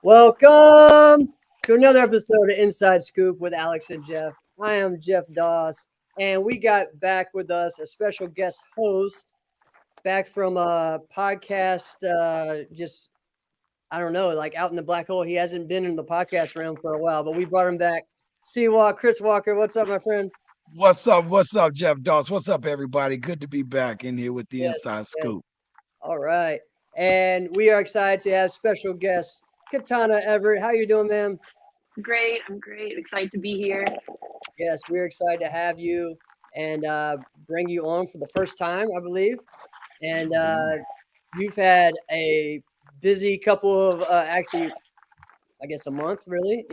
Welcome to another episode of Inside Scoop with Alex and Jeff. I am Jeff Doss, and we got back with us a special guest host back from a podcast. I don't know, like out in the black hole. He hasn't been in the podcast realm for a while, but we brought him back. Chris Walker. What's up, my friend? What's up? What's up, Jeff Doss? What's up, everybody? Good to be back in here with the Yes, Inside yes. Scoop. All right, and we are excited to have special guest Ki'Tana Everett. How you doing, ma'am? Great. I'm great. Excited to be here. Yes, we're excited to have you and bring you on for the first time, I believe. And you've had a busy couple of actually, I guess, a month, really.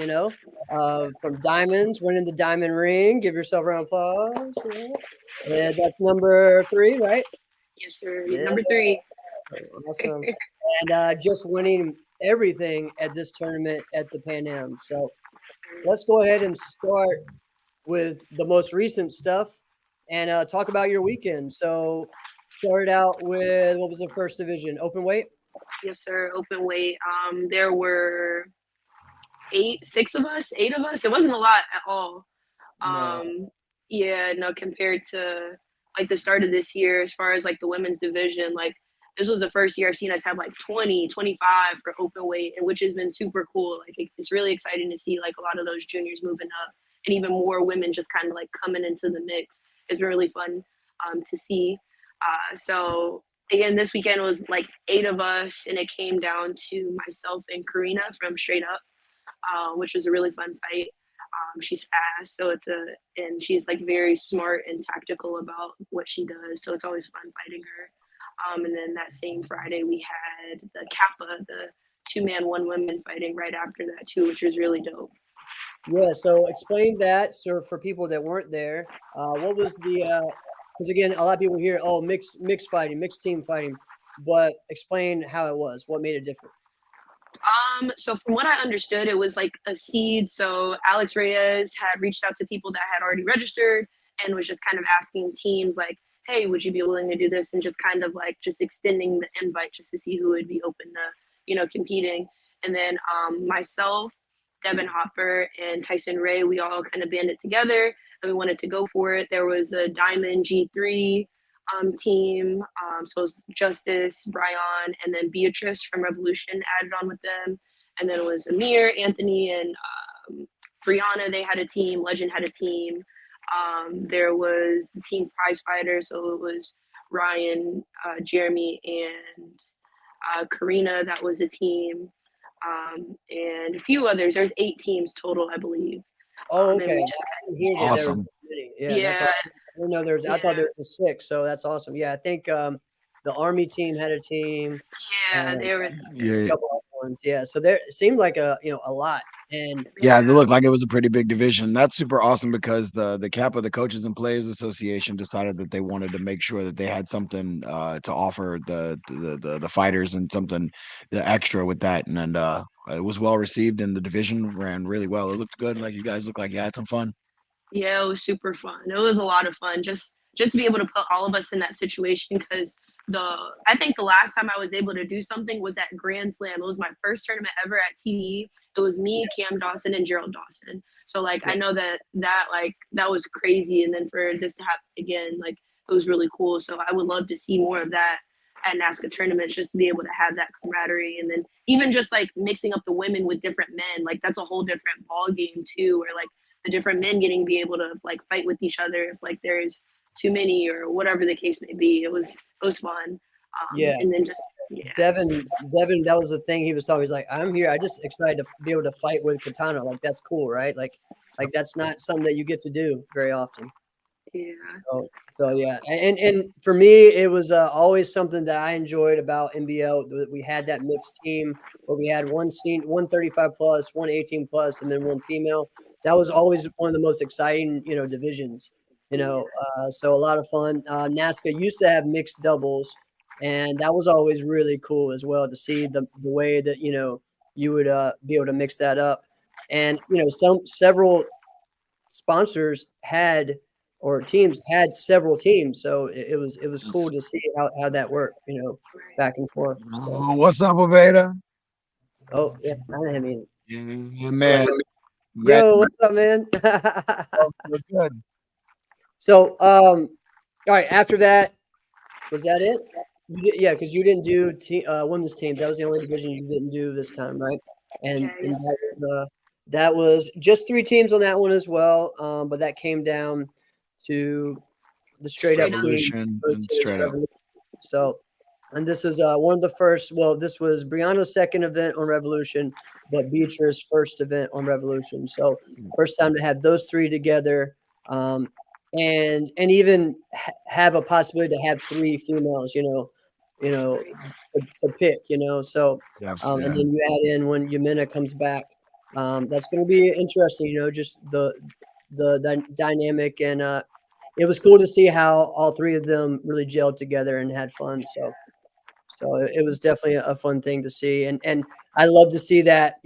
From diamonds, winning the diamond ring. Give yourself a round of applause. Yeah. That's number 3, right? Yes, sir. Yeah. Number 3. Awesome. And just winning everything at this tournament at the Pan Ams. So let's go ahead and start with the most recent stuff and talk about your weekend. So started out with, what was the first division? Open weight? Yes, sir. Open weight. There were 8 of us. It wasn't a lot at all. No. Yeah, no, compared to like the start of this year, as far as like the women's division, like this was the first year I've seen us have like 20, 25 for open weight, and which has been super cool. Like it's really exciting to see like a lot of those juniors moving up, and even more women just kind of like coming into the mix. It's been really fun to see. So again, this weekend was like 8 of us, and it came down to myself and Karina from Straight Up, which was a really fun fight. She's fast, and she's like very smart and tactical about what she does. So it's always fun fighting her. And then that same Friday we had the Kappa, the 2-man, 1-woman fighting right after that too, which was really dope. Yeah, so explain that. So for people that weren't there, what was the? Because again, a lot of people hear, oh, mixed fighting, mixed team fighting, but explain how it was. What made it different? So from what I understood, it was like a seed. So Alex Reyes had reached out to people that had already registered and was just kind of asking teams like, hey, would you be willing to do this? And just kind of like just extending the invite just to see who would be open to, competing. And then myself, Devin Hopper, and Tyson Ray, we all kind of banded together and we wanted to go for it. There was a Diamond G3 team. So it was Justice, Brian, and then Beatrice from Revolution added on with them. And then it was Amir, Anthony, and Brianna. They had a team. Legend had a team. There was the team prize fighter. So it was Ryan, Jeremy, and Karina. That was a team. And a few others. There's 8 teams total, I believe. Oh, okay. Awesome. That's awesome. I thought there was a 6, so that's awesome. Yeah, I think the Army team had a team. Yeah, they were a couple other ones. Yeah, so there it seemed like a lot. And Yeah, they looked like it was a pretty big division. That's super awesome because the Kappa, the Coaches and Players Association, decided that they wanted to make sure that they had something to offer the fighters and something extra with that. And it was well received, and the division ran really well. It looked good. Like you guys looked like you had some fun. Yeah, it was super fun. It was a lot of fun just to be able to put all of us in that situation because I think the last time I was able to do something was at Grand Slam. It was my first tournament ever at TDE. It was me, Cam Dawson, and Gerald Dawson. So like I know that was crazy, and then for this to happen again, like it was really cool. So I would love to see more of that at NASCAR tournaments, just to be able to have that camaraderie, and then even just like mixing up the women with different men, like that's a whole different ball game too, where like the different men getting to be able to like fight with each other if like there's too many or whatever the case may be. It was fun. And then just Devin, that was the thing he was talking. He's like, I'm here. I just excited to be able to fight with Ki'Tana. Like that's cool, right? Like that's not something that you get to do very often. Yeah. So yeah, and for me, it was always something that I enjoyed about NBL. We had that mixed team where we had one 35 plus, one 18 plus, and then one female. That was always one of the most exciting, divisions. So a lot of fun. NASCAR used to have mixed doubles, and that was always really cool as well to see the way that you would be able to mix that up. And several sponsors had or teams had several teams, so it was cool to see how that worked, back and forth. So. What's up, Aveda? Oh, yeah, I mean, Yeah, man. yo, what's up, man? We're good. So, all right, after that, was that it? Yeah, because you didn't do women's teams. That was the only division you didn't do this time, right? And Yeah, yes, sir. that was just 3 teams on that one as well. But that came down to the straight up Straight up. team Revolution and versus straight up. Revolution. So, and this was one of the first. Well, this was Brianna's second event on Revolution, but Beecher's first event on Revolution. So, first time to have those 3 together, and even have a possibility to have 3 females. Right. To pick. So, Yeah, and yeah. then you add in when Yamina comes back. That's going to be interesting. Just the dynamic, and it was cool to see how all 3 of them really gelled together and had fun. So it was definitely a fun thing to see, and I love to see that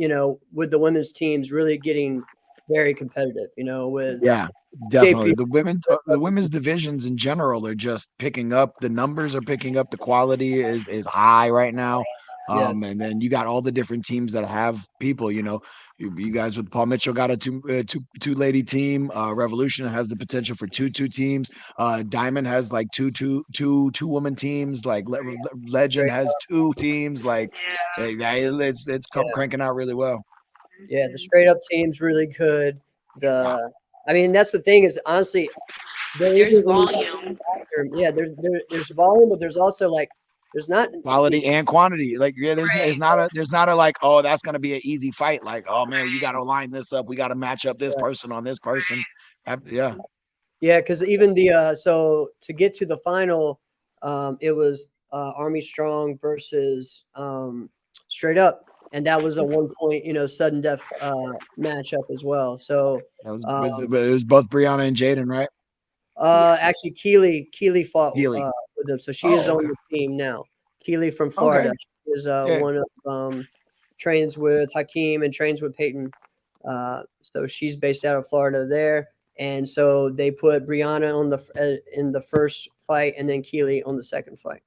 with the women's teams really getting very competitive. With Yeah, JP. definitely. The women's divisions in general are just picking up. The numbers are picking up. The quality is high right now. Yeah, And then you got all the different teams that have people. You guys with Paul Mitchell got a two lady team. Revolution has the potential for two teams. Diamond has like two woman teams. Like Legend straight has up. 2 teams. Like Yeah. it's Yeah, cranking out really well. yeah. The Mhm. straight up team's really good. Yeah, I mean, that's the thing is honestly there There's isn't any volume. factor. Yeah, there's volume, but there's also like there's not quality these. and quantity. Like, yeah, Right. there's not a like, oh, that's gonna be an easy fight. Like, oh man, you got to line this up. We got to match up this person on this person. Yeah, Yeah, because even so to get to the final, it was Army Strong versus Straight Up, and that was a 1 point, sudden death matchup as well. So that um, it was both Brianna and Jaden, right? Yes. actually, Keely fought Healy. with them, so she is Oh, on okay, the team now. Keely from okay, Florida. She is yeah. one of trains with Hakeem and trains with Peyton. So she's based out of Florida there, and so they put Brianna on in the first fight, and then Keely on the second fight.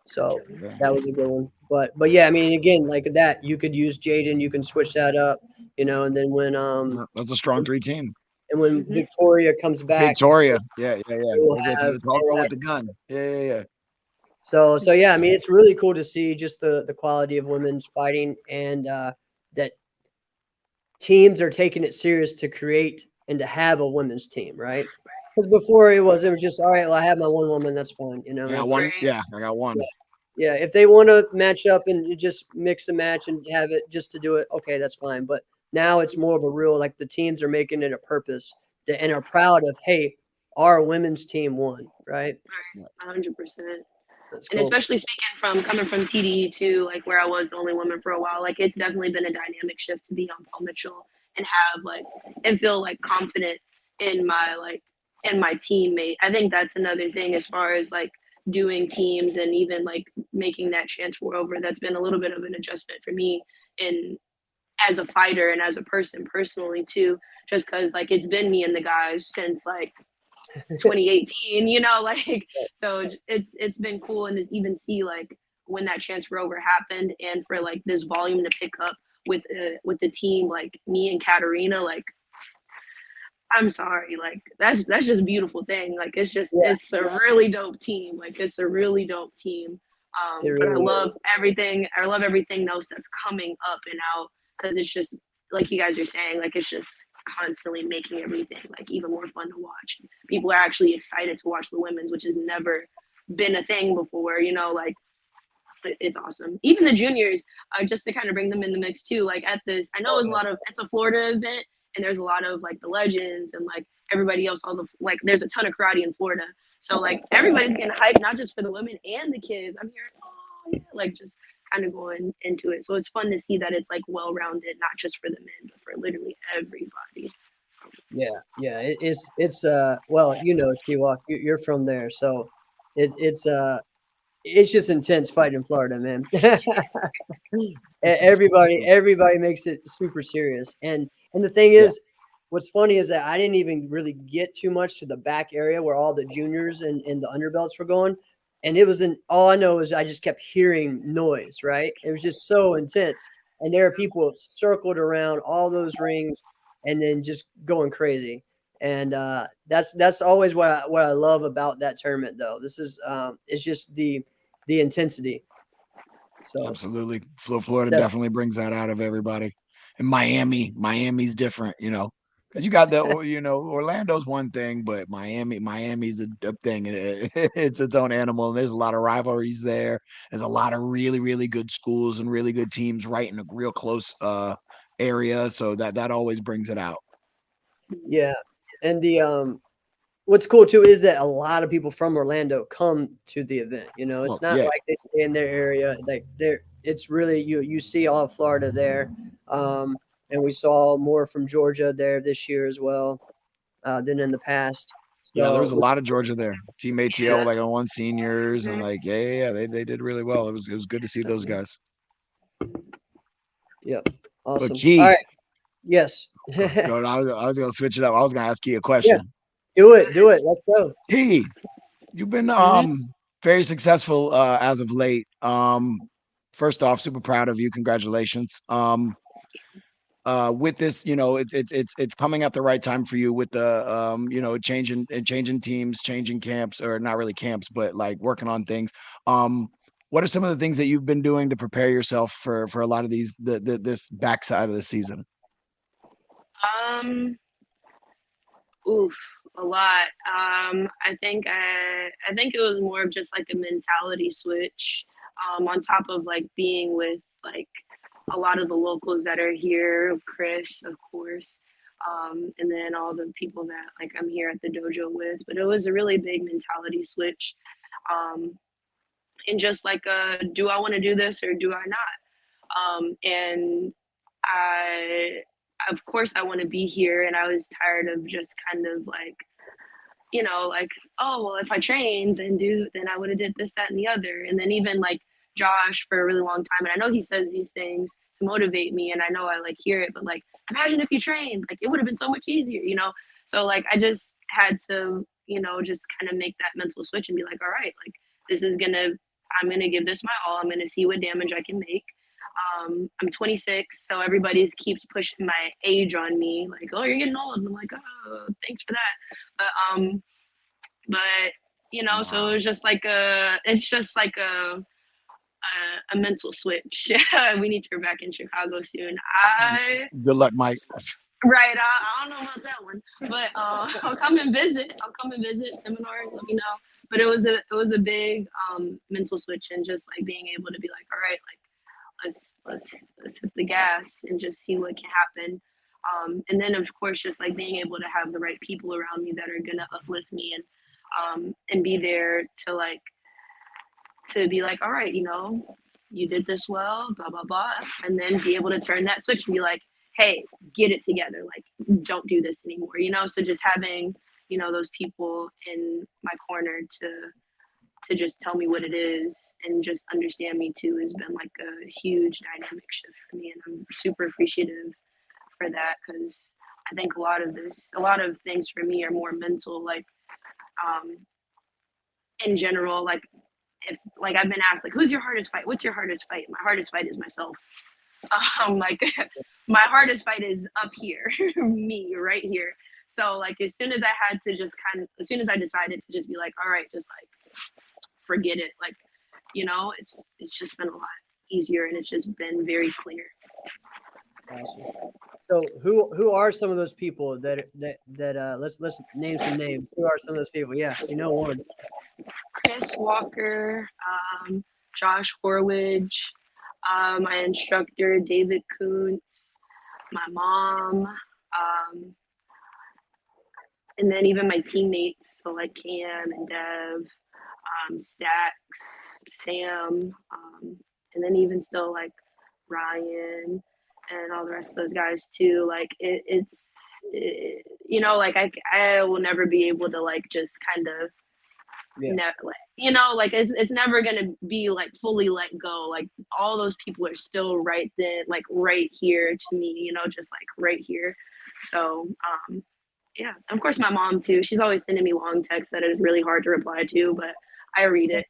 So Okay. that was a good one. But yeah, I mean, again, like that, you could use Jaden, you can switch that up, and then Yeah, that's a strong 3 team. when Mhm. Victoria comes back, Victoria, yeah. they will It's all they girl will with have the gun. Yeah. so yeah, I mean, it's really cool to see just the quality of women's fighting, and that teams are taking it serious to create and to have a women's team, right? Because before it was just all right. Well, I have my one woman, that's fine. I got That's it. one. Right. Yeah, I got one. Yeah, if they want to match up and you just mix and match and have it just to do it, okay, that's fine. But now it's more of a real, like the teams are making it a purpose and are proud of, hey, our women's team won, right? Yeah, 100%. That's And cool. especially speaking from coming from TDE too, like where I was the only woman for a while, like it's definitely been a dynamic shift to be on Paul Mitchell and have like and feel like confident in my teammate. I think that's another thing as far as like doing teams and even like making that transfer over. That's been a little bit of an adjustment for me in as a fighter and as a person personally too, just because like it's been me and the guys since like 2018, like so it's been cool and to even see like when that transfer over happened and for like this volume to pick up with the team like me and Katarina, like I'm sorry, like that's just a beautiful thing. Like Yeah, it's a really dope team. Like it's a really dope team. it But I really love is. everything. I love everything else that's coming up and out because it's just like you guys are saying. Like it's just constantly making everything like even more fun to watch. People are actually excited to watch the women's, which has never been a thing before. Like it's awesome. Even the juniors, just to kind of bring them in the mix too. Like at this, I know Oh, it's a Florida event, and there's a lot of like the legends and like everybody else. All the like, there's a ton of karate in Florida, so like everybody's getting hyped, not just for the women and the kids. I'm hearing, oh yeah, like just kind of going into it. So it's fun to see that it's like well rounded, not just for the men, but for literally everybody. yeah. Well, Steve, you're from there, so it's just intense fighting in Florida, man. Everybody makes it super serious, and the thing yeah. is, what's funny is that I didn't even really get too much to the back area where all the juniors and the underbelts were going, and it was all I know is I just kept hearing noise, right? It was just so intense, and there are people circled around all those rings and then just going crazy. And that's always what I love about that tournament, though. This is it's just the intensity. So Absolutely. Florida that, definitely brings that out of everybody. And Miami's different, you know, because you got you know, Orlando's one thing, but Miami's a thing. It's its own animal. And there's a lot of rivalries there. There's a lot of really, really good schools and really good teams right in a real close area. So that always brings it out. yeah, and the what's cool too is that a lot of people from Orlando come to the event. You know, it's Well, not yeah, like they stay in their area. Like they're it's really you see all of Florida there. And we saw more from Georgia there this year as well than in the past. yeah, there So was a lot of Georgia there. Team ATL, Yeah. like on one seniors, and Mhm. like they did really well. It was good to see those guys. yep, But awesome. All Key, right, yes, I was gonna switch it up. I was gonna ask you a yeah, question. do it, do it. Let's go. Key, you've been Mhm. very successful as of late. First off, super proud of you. Congratulations. With this, you know, it's coming at the right time for you with the you know, changing teams, changing camps, or not really camps, but like working on things. Um, what are some of the things that you've been doing to prepare yourself for a lot of these this backside of the season? Um, oof, a lot. I think it was more of just like a mentality switch. On top of like being with like a lot of the locals that are here, Chris, of course, and then all the people that like I'm here at the dojo with. But it was a really big mentality switch, um, and just like, do I want to do this or do I not? And I, of course, I want to be here, and I was tired of just kind of like, like, oh well, if I trained, then I would have did this, that, and the other. And then even like Josh for a really long time, and I know he says these things to motivate me, and I know I like hear it, but like, imagine if you trained, like it would have been so much easier. So like I just had to, just kind of make that mental switch and be like, all right, like this is gonna, I'm gonna give this my all. I'm gonna see what damage I can make. I'm 26, so everybody's keeps pushing my age on me, like, oh, you're getting old. And I'm like, oh, thanks for that. But so Wow. it was just like it's just like a mental switch. We need to go back in Chicago soon. I Good luck, Mike. Right, I don't know about that one, but I'll come and visit. I'll come and visit seminars. Let me know. But it was a big mental switch, and just like being able to be like, all right, like let's hit the gas and just see what can happen. And then of course just like being able to have the right people around me that are gonna uplift me and be there to be like, all right, you did this well, blah blah blah, and then be able to turn that switch and be like, hey, get it together, like don't do this anymore. So just having those people in my corner to just tell me what it is and just understand me too has been like a huge dynamic shift for me, and I'm super appreciative for that, because I think a lot of things for me are more mental, like um in general, like if like I've been asked like, who's your hardest fight, what's your hardest fight? My hardest fight is myself. Like my hardest fight is up here, me right here. So like as soon as I decided to just be like, all right, just like forget it, like it's just been a lot easier, and it's just been very clear. Awesome. So who are some of those people that let's name some names. Who are some of those people? Yeah, one. Chris Walker, Josh Horwidge, my instructor David Kuntz, my mom, and then even my teammates, so like Cam and Dev, Stacks, Sam, and then even still like Ryan and all the rest of those guys too. Like like I will never be able to like just kind of Yeah, like it's never gonna be like fully let go. Like all those people are still right then, like right here to me, just like right here. So yeah, of course my mom too. She's always sending me long texts that is really hard to reply to, but I read it.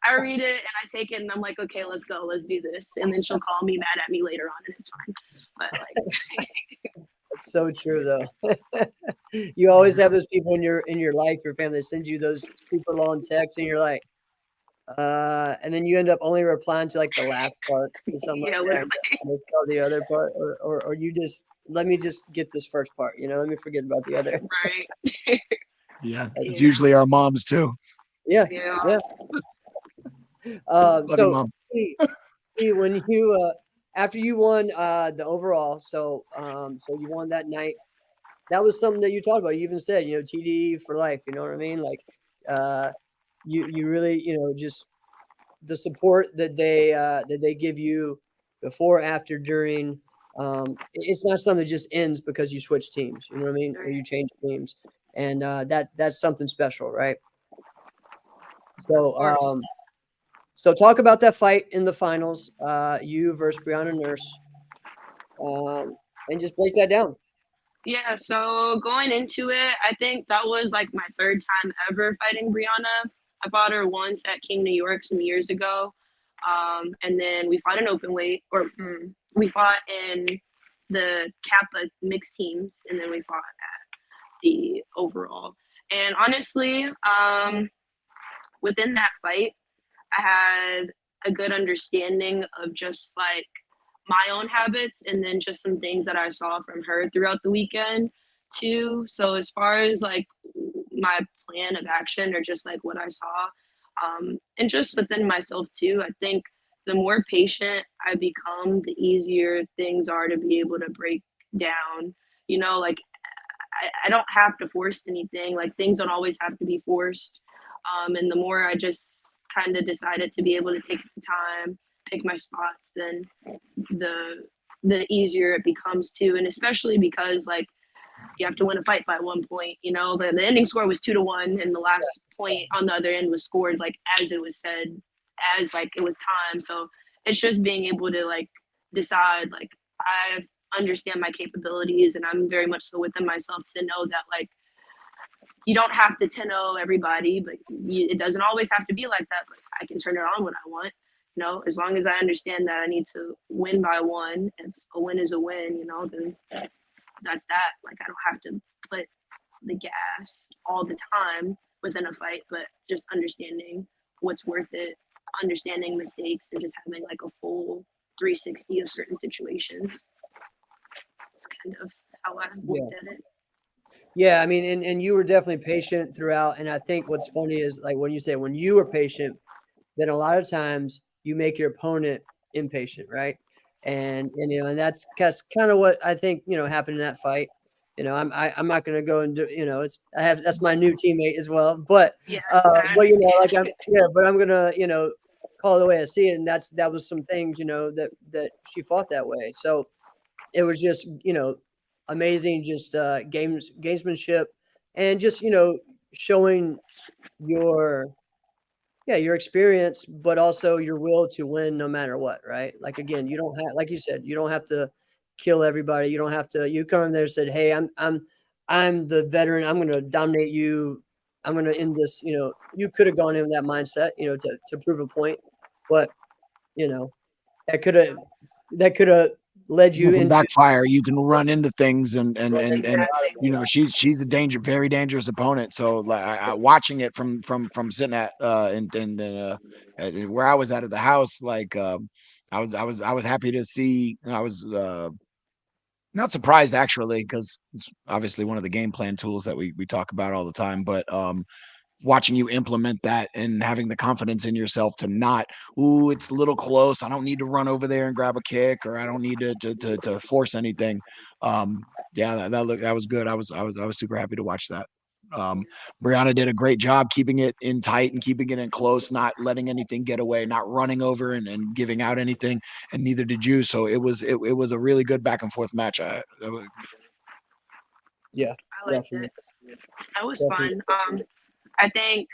I read it and I take it and I'm like, okay, let's go, let's do this. And then she'll call me mad at me later on and it's fine. But like It's so true though. You always have those people in your life, your family that sends you those super long texts and you're like, and then you end up only replying to like the last part or something yeah, like that. literally. And tell the other part, or you just let me just get this first part, let me forget about the other. Right. Yeah, it's Yeah. usually our moms too. Yeah, Yeah. yeah. Love you, So mom. when you after you won the overall, so you won that night. That was something that you talked about. You even said, TDE for life. You know what I mean? Like, you really, just the support that they give you before, after, during. It's not something that just ends because you switch teams. You know what I mean? Or you change teams, and that's something special, right? Of So, course. so talk about that fight in the finals, you versus Brianna Nurse, and just break that down. Yeah, so going into it, I think that was like my third time ever fighting Brianna. I fought her once at King New York some years ago. And then we fought in open weight, or we fought in the Kappa mixed teams, and then we fought at the overall. And honestly, within that fight, I had a good understanding of just like my own habits and then just some things that I saw from her throughout the weekend too. So as far as like my plan of action or just like what I saw, and just within myself too, I think the more patient I become, the easier things are to be able to break down. Like I don't have to force anything. Like things don't always have to be forced. And the more I just kind of decided to be able to take the time, pick my spots, then the easier it becomes too. And especially because like you have to win a fight by 1 point. The ending score was 2-1, and the last point on the other end was scored like as it was said, as like it was time. So it's just being able to like decide like I understand my capabilities and I'm very much so within myself to know that like you don't have to 10-0 everybody, but it doesn't always have to be like that. But I can turn it on when I want. As long as I understand that I need to win by one, if a win is a win, then that's that. Like I don't have to put the gas all the time within a fight, but just understanding what's worth it, understanding mistakes, and just having like a full 360 of certain situations. It's kind of how I looked at it. Yeah, I mean, and you were definitely patient throughout. And I think what's funny is like when you say when you were patient, then a lot of times you make your opponent impatient, right? And that's kind of what I think happened in that fight. I'm not going to go and do that's my new teammate as well, but Yes, but like but I'm gonna call it the way I see it, and that was some things that she fought that way. So it was just amazing, just gamesmanship, and just showing your your experience, but also your will to win no matter what, right? Like again, you don't have, like you said, you don't have to kill everybody. You don't have to. You come in there and said, "Hey, I'm the veteran. I'm going to dominate you. I'm going to end this." You could have gone in with that mindset, to prove a point, but you know that could have led you It can into backfire. You can run into things, and exactly. she's a very dangerous opponent. So like watching it from sitting at where I was at the house, like I was happy to see. I was not surprised actually, because it's obviously one of the game plan tools that we talk about all the time. But watching you implement that and having the confidence in yourself to not, ooh, it's a little close, I don't need to run over there and grab a kick, or I don't need to force anything. Yeah, that was good. I was super happy to watch that. Brianna did a great job keeping it in tight and keeping it in close, not letting anything get away, not running over and giving out anything, and neither did you. So it was a really good back and forth match. yeah, I liked definitely, it. That was definitely. fun. I think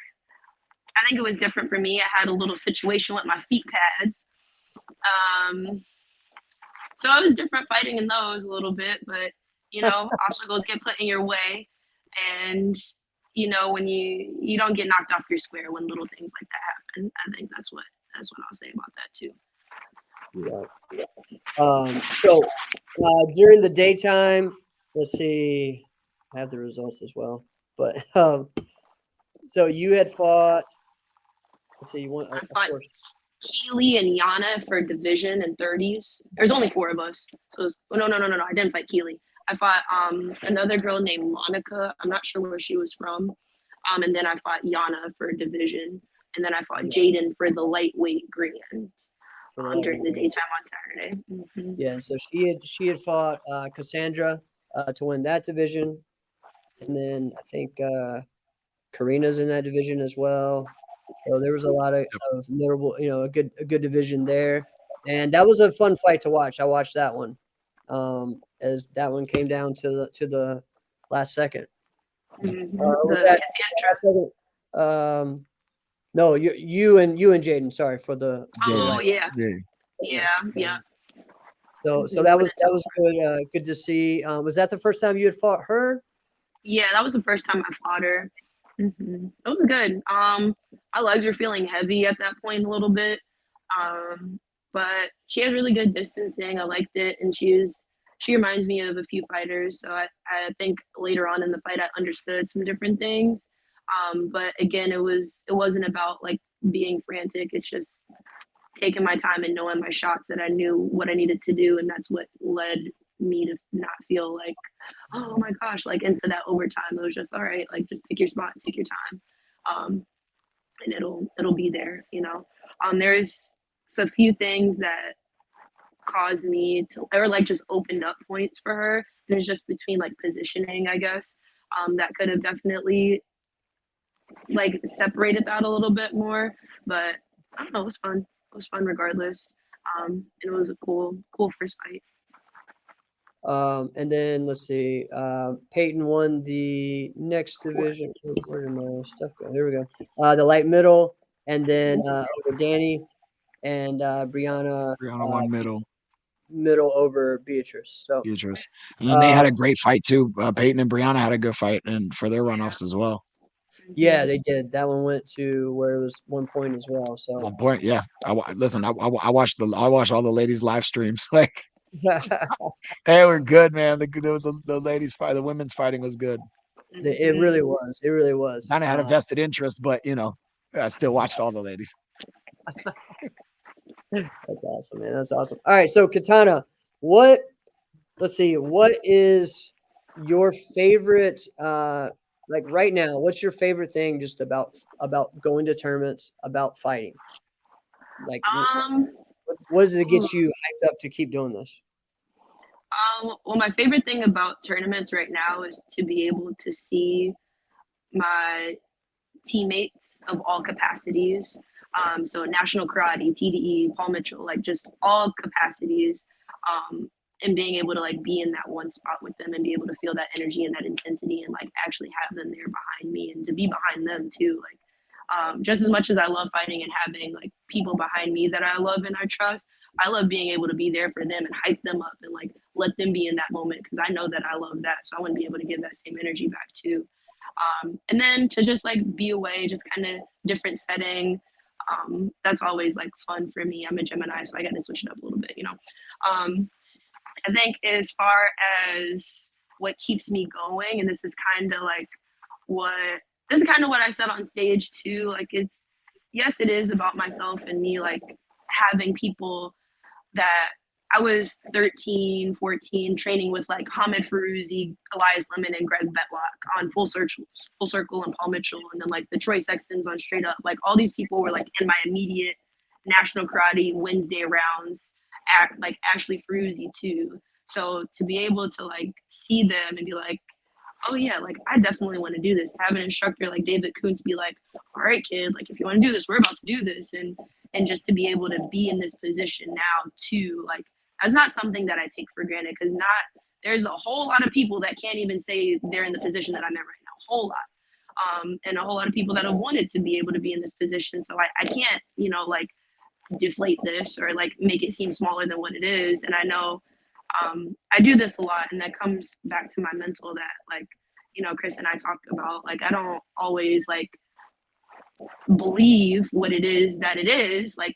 it was different for me. I had a little situation with my feet pads. Um, so it was different fighting in those a little bit, but obstacles get put in your way, and you know, when you don't get knocked off your square when little things like that happen. I think that's what I'll say about that too. So during the daytime, let's see, I have the results as well. But so you had fought. Let's see, you want I of fought course. Keely and Yana for division and 30s. There's only 4 of us. So no. I didn't fight Keely. I fought another girl named Monica. I'm not sure where she was from. And then I fought Yana for division. And then I fought Jaden for the lightweight grand during the daytime on Saturday. Mm-hmm. Yeah, so she had fought Cassandra to win that division. And then I think Karina's in that division as well. So there was a lot of notable, a good division there. And that was a fun fight to watch. I watched that one. As that one came down to the last second. Mm-hmm. Last second, no, you and Jaden, sorry for the Oh delay. Yeah. So that was good. Good to see. Was that the first time you had fought her? Yeah, that was the first time I fought her. Mm-hmm. It was good. My legs were feeling heavy at that point a little bit. But she had really good distancing. I liked it, and she reminds me of a few fighters. So I think later on in the fight I understood some different things. But again, it wasn't about like being frantic. It's just taking my time and knowing my shots, that I knew what I needed to do, and that's what led me to not feel like, oh my gosh, like into that overtime. It was just all right, like just pick your spot, take your time, and it'll be there, you know. There's a few things that caused me to, or like just opened up points for her, and it's just between like positioning, I guess, that could have definitely like separated that a little bit more. But I don't know, it was fun. It was fun regardless. And it was a cool first fight. And then let's see. Peyton won the next division. Where did my stuff go? Here we go. The light middle, and then over Danny and Brianna won middle over Beatrice. So Beatrice, and then they had a great fight too. Peyton and Brianna had a good fight, and for their runoffs as well. Yeah, they did. That one went to where it was 1 point as well. So 1 point, yeah. I watched all the ladies' live streams. Like they were good, man. The ladies fight, the women's fighting was good. It really was. It really was. Kind of had a vested interest, but I still watched all the ladies. That's awesome, man. That's awesome. All right, so Ki'Tana, let's see, what is your favorite like right now, what's your favorite thing just about going to tournaments, about fighting? Like what does it get you hyped up to keep doing this? Well, my favorite thing about tournaments right now is to be able to see my teammates of all capacities. So national karate, TDE, Paul Mitchell, like just all capacities, and being able to like be in that one spot with them and be able to feel that energy and that intensity and like actually have them there behind me and to be behind them too. Like just as much as I love fighting and having like people behind me that I love and I trust, I love being able to be there for them and hype them up and like let them be in that moment, because I know that I love that. So I want to be able to give that same energy back too. And then to just like be away, just kind of different setting. That's always like fun for me. I'm a Gemini, so I got to switch it up a little bit, I think as far as what keeps me going, and this is kind of what I said on stage too. Like yes, it is about myself and me, like having people that I was 13, 14, training with like Hamid Feruzzi, Elias Lemon, and Greg Betlock on Full Circle and Paul Mitchell, and then like the Troy Sextons on Straight Up. Like all these people were like in my immediate national karate Wednesday rounds, like Ashley Feruzzi too. So to be able to like see them and be like, oh yeah, like I definitely want to do this. To have an instructor like David Kuntz be like, all right, kid, like if you want to do this, we're about to do this, and just to be able to be in this position now too, like that's not something that I take for granted, because there's a whole lot of people that can't even say they're in the position that I'm in right now, a whole lot, and a whole lot of people that have wanted to be able to be in this position. So I can't, like deflate this or like make it seem smaller than what it is. And I know I do this a lot, and that comes back to my mental, that like Chris and I talked about, like, I don't always like believe what it is that it is, like,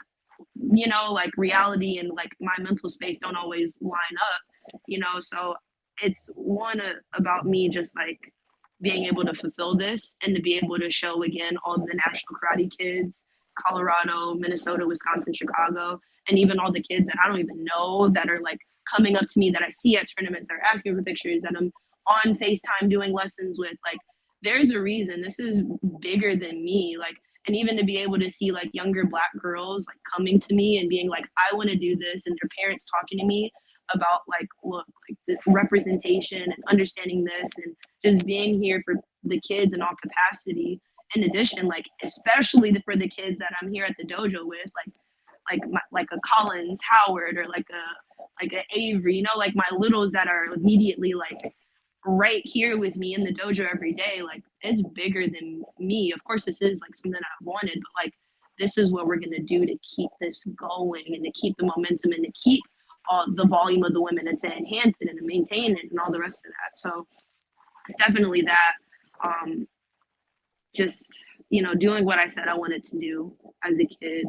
like reality and like my mental space don't always line up, so it's one about me just like being able to fulfill this and to be able to show again all the national karate kids, Colorado, Minnesota, Wisconsin, Chicago, and even all the kids that I don't even know that are like coming up to me that I see at tournaments that are asking for pictures that I'm on FaceTime doing lessons with. Like, there's a reason this is bigger than me. Like, and even to be able to see like younger Black girls like coming to me and being like, I want to do this, and their parents talking to me about like, look, like the representation and understanding this and just being here for the kids in all capacity. In addition, like especially for the kids that I'm here at the dojo with, like a Collins Howard, or like a Avery, like my littles that are immediately like right here with me in the dojo every day. Like, it's bigger than me. Of course, this is like something that I've wanted, but like this is what we're gonna do to keep this going and to keep the momentum and to keep the volume of the women and to enhance it and to maintain it and all the rest of that. So it's definitely that. Just doing what I said I wanted to do as a kid,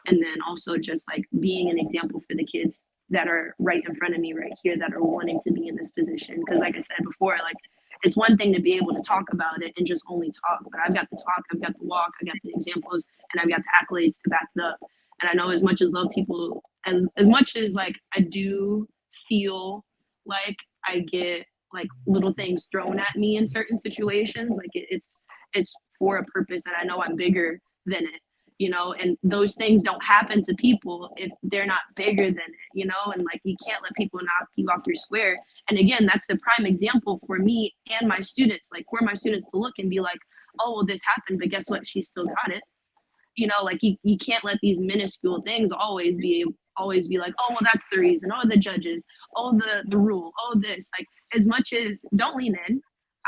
and then also just like being an example for the kids that are right in front of me right here that are wanting to be in this position. Because like I said before, like it's one thing to be able to talk about it and just only talk, but I've got the talk, I've got the walk, I've got the examples, and I've got the accolades to back it up. And I know as much as love people, as much as like I do feel like I get like little things thrown at me in certain situations, like it's for a purpose, and I know I'm bigger than it, and those things don't happen to people if they're not bigger than it, and like you can't let people knock you off your square. And again, that's the prime example for me and my students, like for my students to look and be like, oh, well, this happened, but guess what? She still got it. Like you can't let these minuscule things always be like, oh, well, that's the reason. Oh, the judges. Oh, the rule. Oh, this. Like, as much as, don't lean in.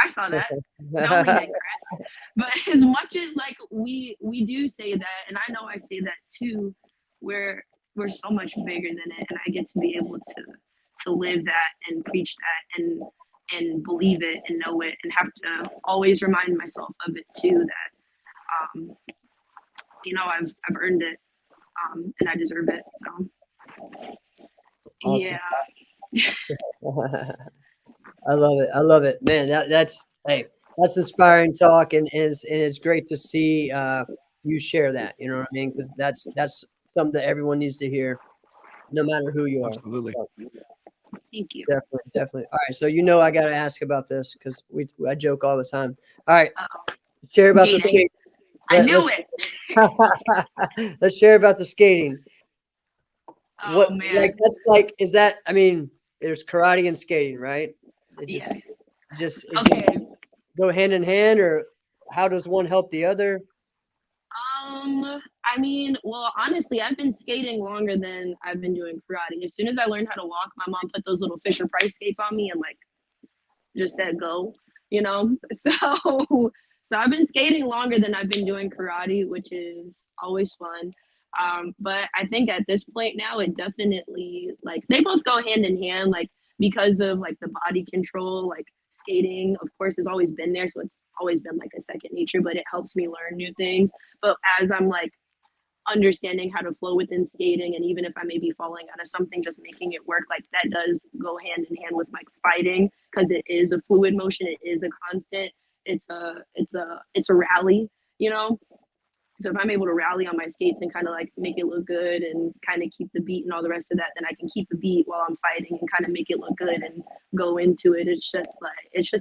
I saw that. Don't lean in, Chris. But as much as like we do say that, and I know I say that too, we're so much bigger than it, and I get to be able to live that and preach that and believe it and know it, and have to always remind myself of it too, that I've earned it, and I deserve it. So Awesome. yeah. I love it, man. That's inspiring talk, and it's great to see you share that. You know what I mean? Because that's something that everyone needs to hear, no matter who you are. Absolutely. So, Thank you. Definitely. All right, so I got to ask about this because I joke all the time. All right, Uh-oh. share about the skating. I knew it. Let's share about the skating. Oh man. Like that's like, is that? I mean, there's karate and skating, right? It just go hand in hand, or how does one help the other? I mean, well, honestly, I've been skating longer than I've been doing karate. As soon as I learned how to walk, my mom put those little Fisher Price skates on me and like just said go, So I've been skating longer than I've been doing karate, which is always fun. But I think at this point now, it definitely, like, they both go hand in hand, like, because of like the body control, like skating, of course, has always been there. So it's always been like a second nature, but it helps me learn new things. But as I'm like understanding how to flow within skating, and even if I may be falling out of something, just making it work, like that does go hand in hand with like fighting, because it is a fluid motion, it is a constant, it's a rally, so if I'm able to rally on my skates and kind of like make it look good and kind of keep the beat and all the rest of that, then I can keep the beat while I'm fighting and kind of make it look good and go into it. It's just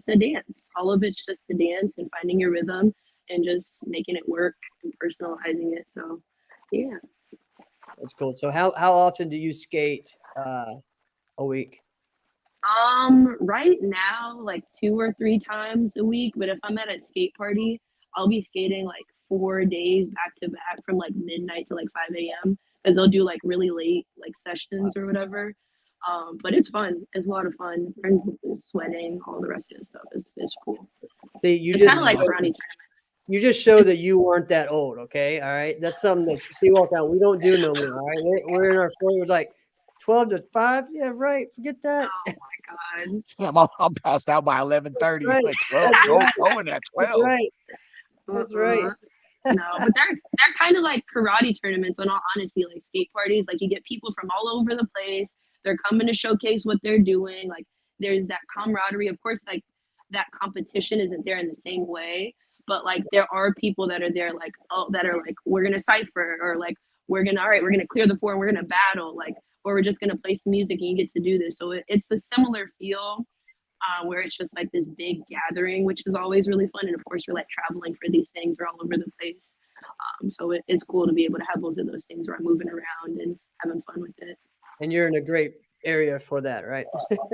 a dance. All of it's just a dance and finding your rhythm and just making it work and personalizing it. So yeah. That's cool. So how often do you skate a week? Right now, like 2 or 3 times a week. But if I'm at a skate party, I'll be skating like 4 days back to back from like midnight to like 5 a.m. because they'll do like really late like sessions or whatever. But it's fun. It's a lot of fun. Friends sweating, all the rest of the stuff. It's cool. See, it's kind of like karate. You just show that you weren't that old, okay? All right, that's something that see walk out. We don't do no more. All right, we're in our 40s. Like 12-5. Yeah, right. Forget that. Oh my God. I'm passed out by 11:30. Right. Like 12, That's right. going at That's 12. right. That's right. No, but they're kind of like karate tournaments. In all honesty, like skate parties, like you get people from all over the place. They're coming to showcase what they're doing. Like there's that camaraderie. Of course, like that competition isn't there in the same way, but like there are people that are there, like that are like we're gonna cipher or like we're gonna clear the floor and we're gonna battle, like or we're just gonna play some music and you get to do this. So it's a similar feel where it's just like this big gathering, which is always really fun. And of course, we're like traveling for these things, we're all over the place. So it's cool to be able to have both of those things where I'm moving around and having fun with it. And you're in a great area for that, right?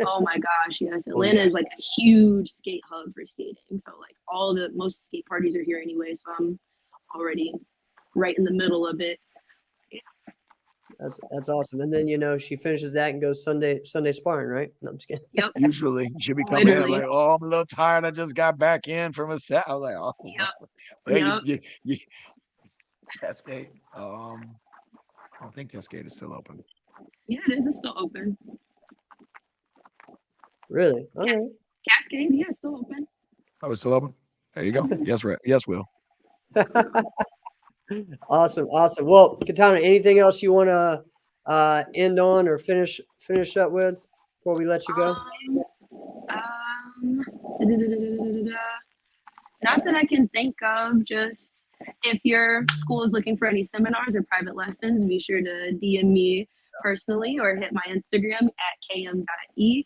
Oh my gosh, yes. Atlanta is like a huge skate hub for skating. So like most skate parties are here anyway. So I'm already right in the middle of it. Yeah. That's awesome. And then she finishes that and goes Sunday sparring, right? No, I'm just kidding. Yep. Usually she'll be coming in Literally. like, oh, I'm a little tired. I just got back in from a set. I was like, oh, Yep. well, Yep. you Cascade. I don't think Cascade is still open. Yeah, it is. It's still open. Really? All right. Cascade, yeah, it's still open. Oh, it's still open? There you go. Yes, right. Yes, Will. Awesome. Well, Ki'Tana, anything else you want to end on or finish up with before we let you go? Not that I can think of. Just if your school is looking for any seminars or private lessons, be sure to DM me personally or hit my Instagram at km.e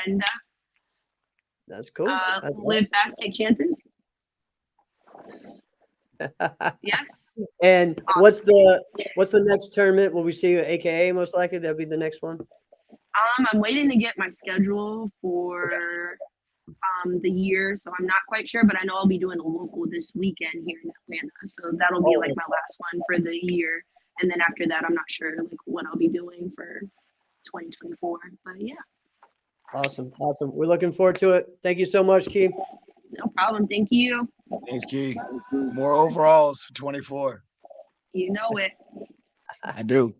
and That's cool. That's live fast, take chances. Yes. And Awesome. what's the next tournament? Will we see you at AKA most likely? That'll be the next one. I'm waiting to get my schedule for the year, so I'm not quite sure, but I know I'll be doing a local this weekend here in Atlanta. So that'll be like my last one for the year. And then after that, I'm not sure like what I'll be doing for 2024. But yeah. Awesome. We're looking forward to it. Thank you so much, Key. No problem. Thank you. Thanks, Key. More overalls for 24. You know it. I do.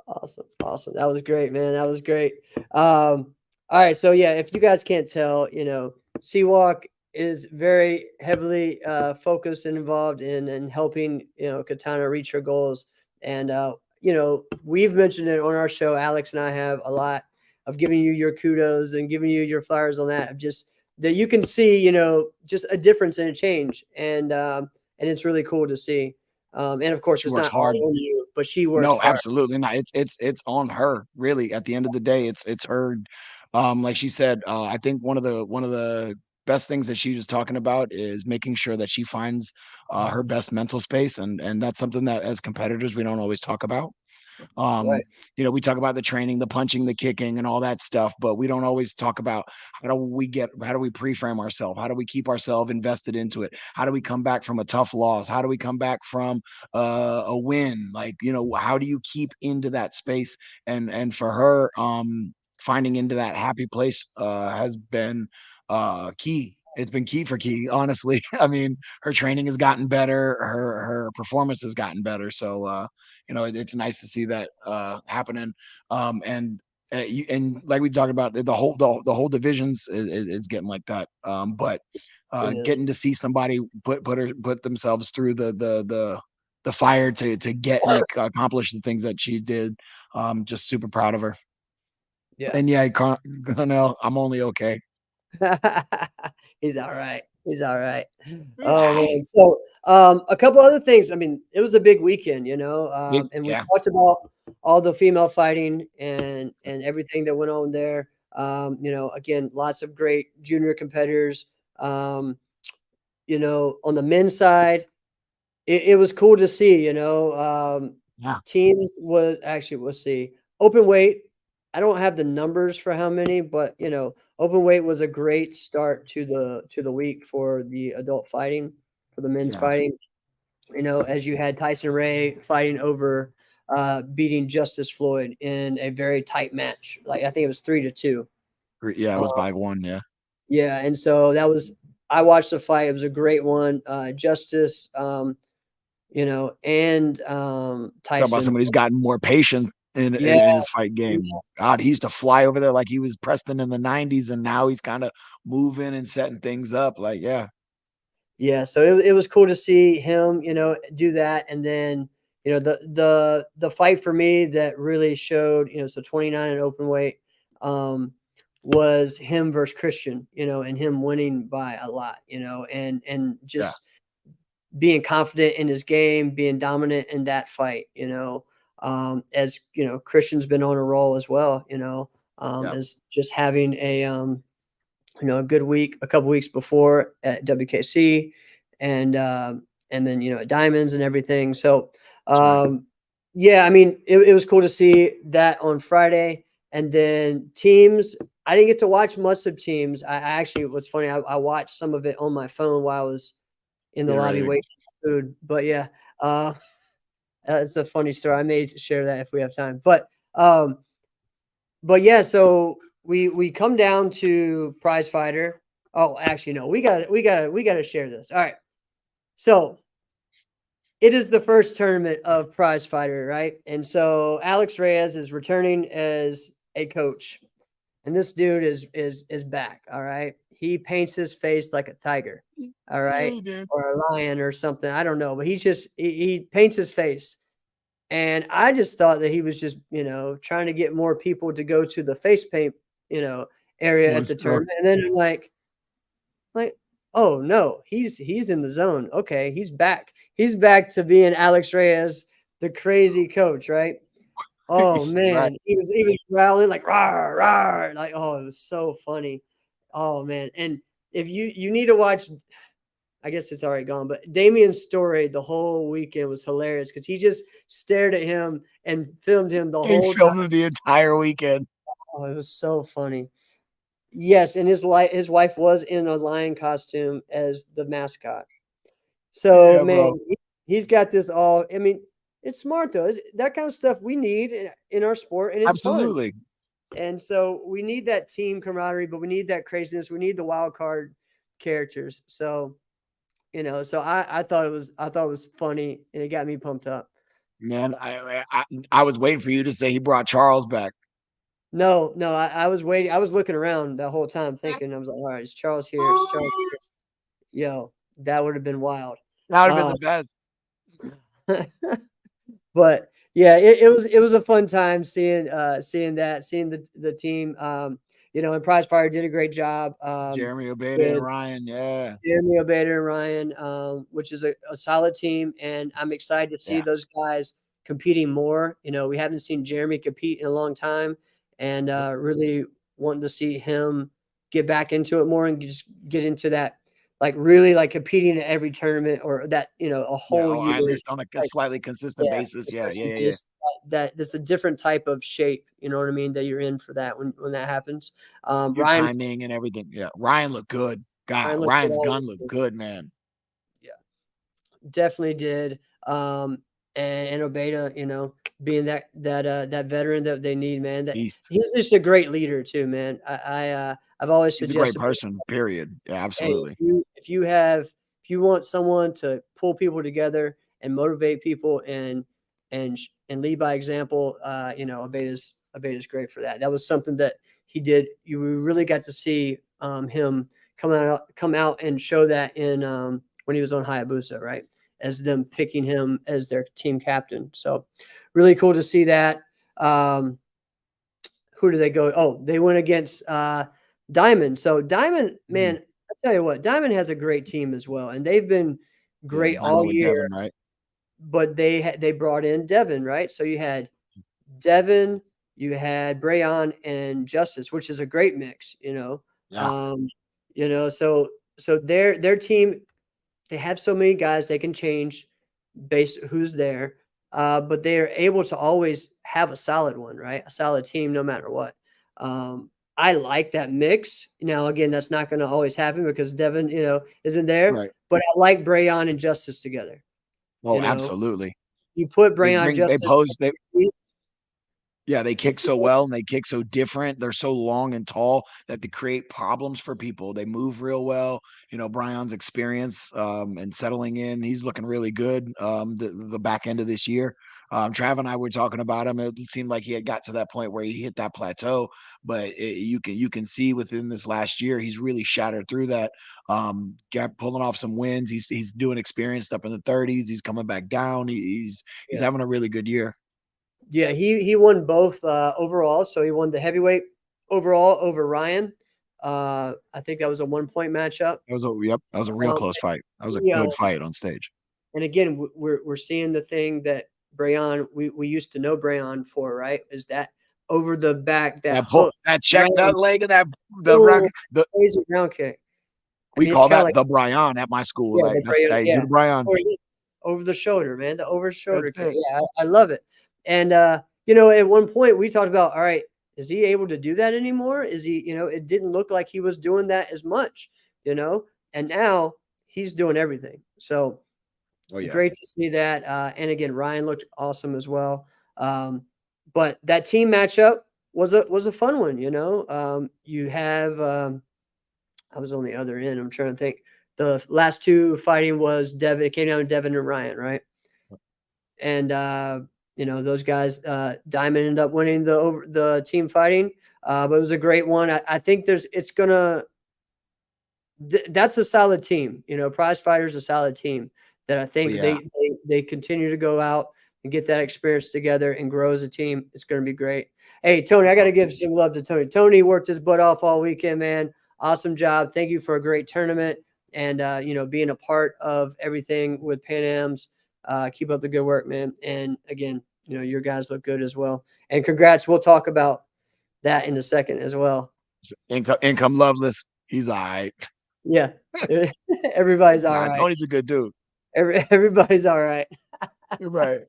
Awesome. That was great, man. That was great. All right. So yeah, if you guys can't tell, Seawalk is very heavily focused and involved in helping, Ki'Tana reach her goals. And, we've mentioned it on our show. Alex and I have a lot of giving you your kudos and giving you your flowers on that. Just that you can see, just a difference and a change. And it's really cool to see. And of course, it's not hard on you, but she works hard. No, absolutely not. It's on her. Really, at the end of the day, it's her. Like she said, I think one of the best things that she was talking about is making sure that she finds her best mental space, and that's something that as competitors we don't always talk about. Right. We talk about the training, the punching, the kicking, and all that stuff, but we don't always talk about how do we pre-frame ourselves? How do we keep ourselves invested into it? How do we come back from a tough loss? How do we come back from a win? Like, how do you keep into that space? And for her, finding into that happy place has been key. It's been key for Key, honestly. I mean, her training has gotten better, her performance has gotten better. So it's nice to see that happening. And like we talked about, the whole divisions is getting like that. But getting to see somebody put themselves through the fire to get and accomplish the things that she did. Just super proud of her. Yeah. And yeah, Connell, I'm only okay. He's all right. Oh man. So a couple other things. I mean, it was a big weekend, and we talked about all the female fighting and everything that went on there. Again, lots of great junior competitors. On the men's side, it was cool to see, teams let's see, open weight. I don't have the numbers for how many, but open weight was a great start to the week for the adult fighting, for the men's fighting. As you had Tyson Ray fighting over beating Justice Floyd in a very tight match. Like I think it was 3-2. Yeah, it was by 1, yeah. Yeah, and so I watched the fight. It was a great one. Justice and Tyson. Talk about somebody who's gotten more patient Yeah. in his fight game. God, he used to fly over there like he was Preston in the '90s, and now he's kind of moving and setting things up. Like, yeah, Yeah, so it was cool to see him, do that, and then, the fight for me that really showed, so 29 in open weight, was him versus Christian, and him winning by a lot, and yeah, just being confident in his game, being dominant in that fight, as Christian's been on a roll as well, yeah. as just having a good week, a couple weeks before at WKC, and then at Diamonds and everything. So, That's right. yeah, I mean, it was cool to see that on Friday, and then teams. I didn't get to watch much of teams. I actually, what's funny, I watched some of it on my phone while I was in the Getting lobby ready to waiting for food. But yeah, uh, it's a funny story. I may share that if we have time. But yeah, so we come down to prize fighter. Oh, actually, no, we gotta share this. All right. So it is the first tournament of prize fighter, right? And so Alex Reyes is returning as a coach. And this dude is back. All right. He paints his face like a tiger. All yeah, right. he did. Or a lion or something. I don't know. But he paints his face. And I just thought that he was just, trying to get more people to go to the face paint, area For at the sure. tournament. And then I'm like, oh no, he's in the zone. Okay, he's back. He's back to being Alex Reyes, the crazy coach, right? Oh Right. man, he was growling like rah rah, like oh, it was so funny. Oh man, and if you need to watch, I guess it's already gone, but Damien's story the whole weekend was hilarious because he just stared at him and filmed him the He whole time. filmed it the entire weekend. Oh, it was so funny. Yes, and his wife was in a lion costume as the mascot. So Yeah, man, bro. he's got this all. I mean, it's smart though. That kind of stuff we need in our sport, and it's fun. Absolutely. And so we need that team camaraderie, but we need that craziness. We need the wild card characters. So so I thought it was funny, and it got me pumped up. Man, I was waiting for you to say he brought Charles back. No, no, I was waiting. I was looking around the whole time, thinking I was like, all right, is Charles here? Is Charles here? Yo, that would have been wild. That would have been Um, the best. but yeah, it was a fun time seeing that, seeing the team. And Prize Fire did a great job. Jeremy Obeda and With Ryan, yeah. Jeremy Obader and Ryan, which is a solid team, and I'm excited to see Yeah, those guys competing more. We haven't seen Jeremy compete in a long time, and yep. really wanting to see him get back into it more and just get into that, like really like competing at every tournament or that a Yeah, whole or year. at least on a Like slightly consistent yeah, basis. Yeah, yeah, consistent yeah, yeah. base that's a different type of shape. You know what I mean? That you're in for that when that happens. Your Ryan timing and everything. Yeah, Ryan looked good. God, Ryan looked good Ryan's all gun looked weekend. good, man. Yeah. Definitely did. And Obeda, being that veteran that they need, man. That Beast. he's just a great leader too, man. I've always He's a great suggested, person, period. Yeah, hey, absolutely. if you want someone to pull people together and motivate people and lead by example, Obeda's great for that. That was something that he did. You really got to see him come out and show that in when he was on Hayabusa, right? As them picking him as their team captain. So really cool to see that. Who do they go? Oh, they went against Diamond. So Diamond, Mhm. man, I tell you what, Diamond has a great team as well, and they've been Yeah, great all Diamond with year. Devin, right? But they brought in Devin, right? So you had Devin, you had Brayon and Justice, which is a great mix. Yeah, Um, so their team, they have so many guys they can change based who's there, but they are able to always have a solid one, right? A solid team no matter what. I like that mix. Now, again, that's not going to always happen because Devin, isn't there. right. But I like Brayon and Justice together. Oh, You know, absolutely. you put They Brayon bring they Justice, pose they Yeah, they kick so well and they kick so different. They're so long and tall that they create problems for people. They move real well. Bryan's experience and settling in, he's looking really good the back end of this year. Trav and I were talking about him. It seemed like he had got to that point where he hit that plateau, but you can see within this last year he's really shattered through that. Pulling off some wins. He's doing experienced up in the 30s. He's coming back down. He's Yeah. having a really good year. Yeah, he won both overall. So he won the heavyweight overall over Ryan. I think that was a 1-point matchup. That was a real close fight. That was a Yeah, good fight on stage. and again, we're seeing the thing that Brayon we used to know Brayon for, right? Is that over the back, that hook, That check, that leg, and oh, crazy ground kick. we It's call kind of that like, the Bryan at my school. yeah, Like the that's Brayon, hey, do yeah, the Bryan. or over the shoulder, man, the over shoulder That's kick. it. Yeah, I love it. And at one point we talked about, all right, is he able to do that anymore? Is he, it didn't look like he was doing that as much, and now he's doing everything. So Oh yeah. great to see that. And again, Ryan looked awesome as well. But that team matchup was a fun one. You have I was on the other end. I'm trying to think. The last two fighting was Devin. It came down to Devin and Ryan, right? And those guys. Diamond ended up winning the team fighting, but it was a great one. I think it's gonna. That's a solid team. Prize Fighter's a solid team that I Oh think yeah. they continue to go out and get that experience together and grow as a team. It's going to be great. Hey, Tony, I got to give some love to Tony. Tony worked his butt off all weekend, man. Awesome job. Thank you for a great tournament and being a part of everything with Pan Ams. Keep up the good work, man. And again, your guys look good as well. And congrats. We'll talk about that in a second as well. Income Loveless. He's all right. Yeah. Everybody's all right. Tony's a good dude. Everybody's all right. You're right.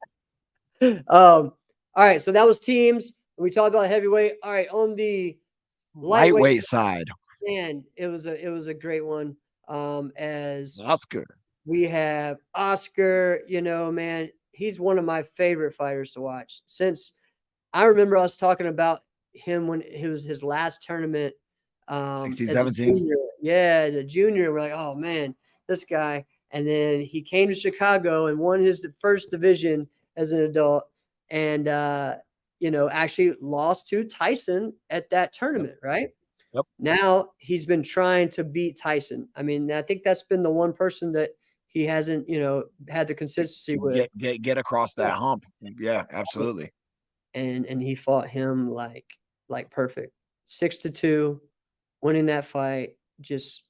All right. So that was teams. We talked about heavyweight. All right. On the Lightweight side. Man, it was a great one. As Oscar. We have Oscar, man, he's one of my favorite fighters to watch. Since I remember us talking about him when it was his last tournament. 16, as a 17. junior. Yeah, as a junior, we're like, oh man, this guy. And then he came to Chicago and won his first division as an adult, and actually lost to Tyson at that tournament, right? Yep. Now he's been trying to beat Tyson. I mean, I think that's been the one person that he hasn't, had the consistency with. Get across that hump. Yeah, absolutely. And he fought him like perfect. 6-2, winning that fight. Just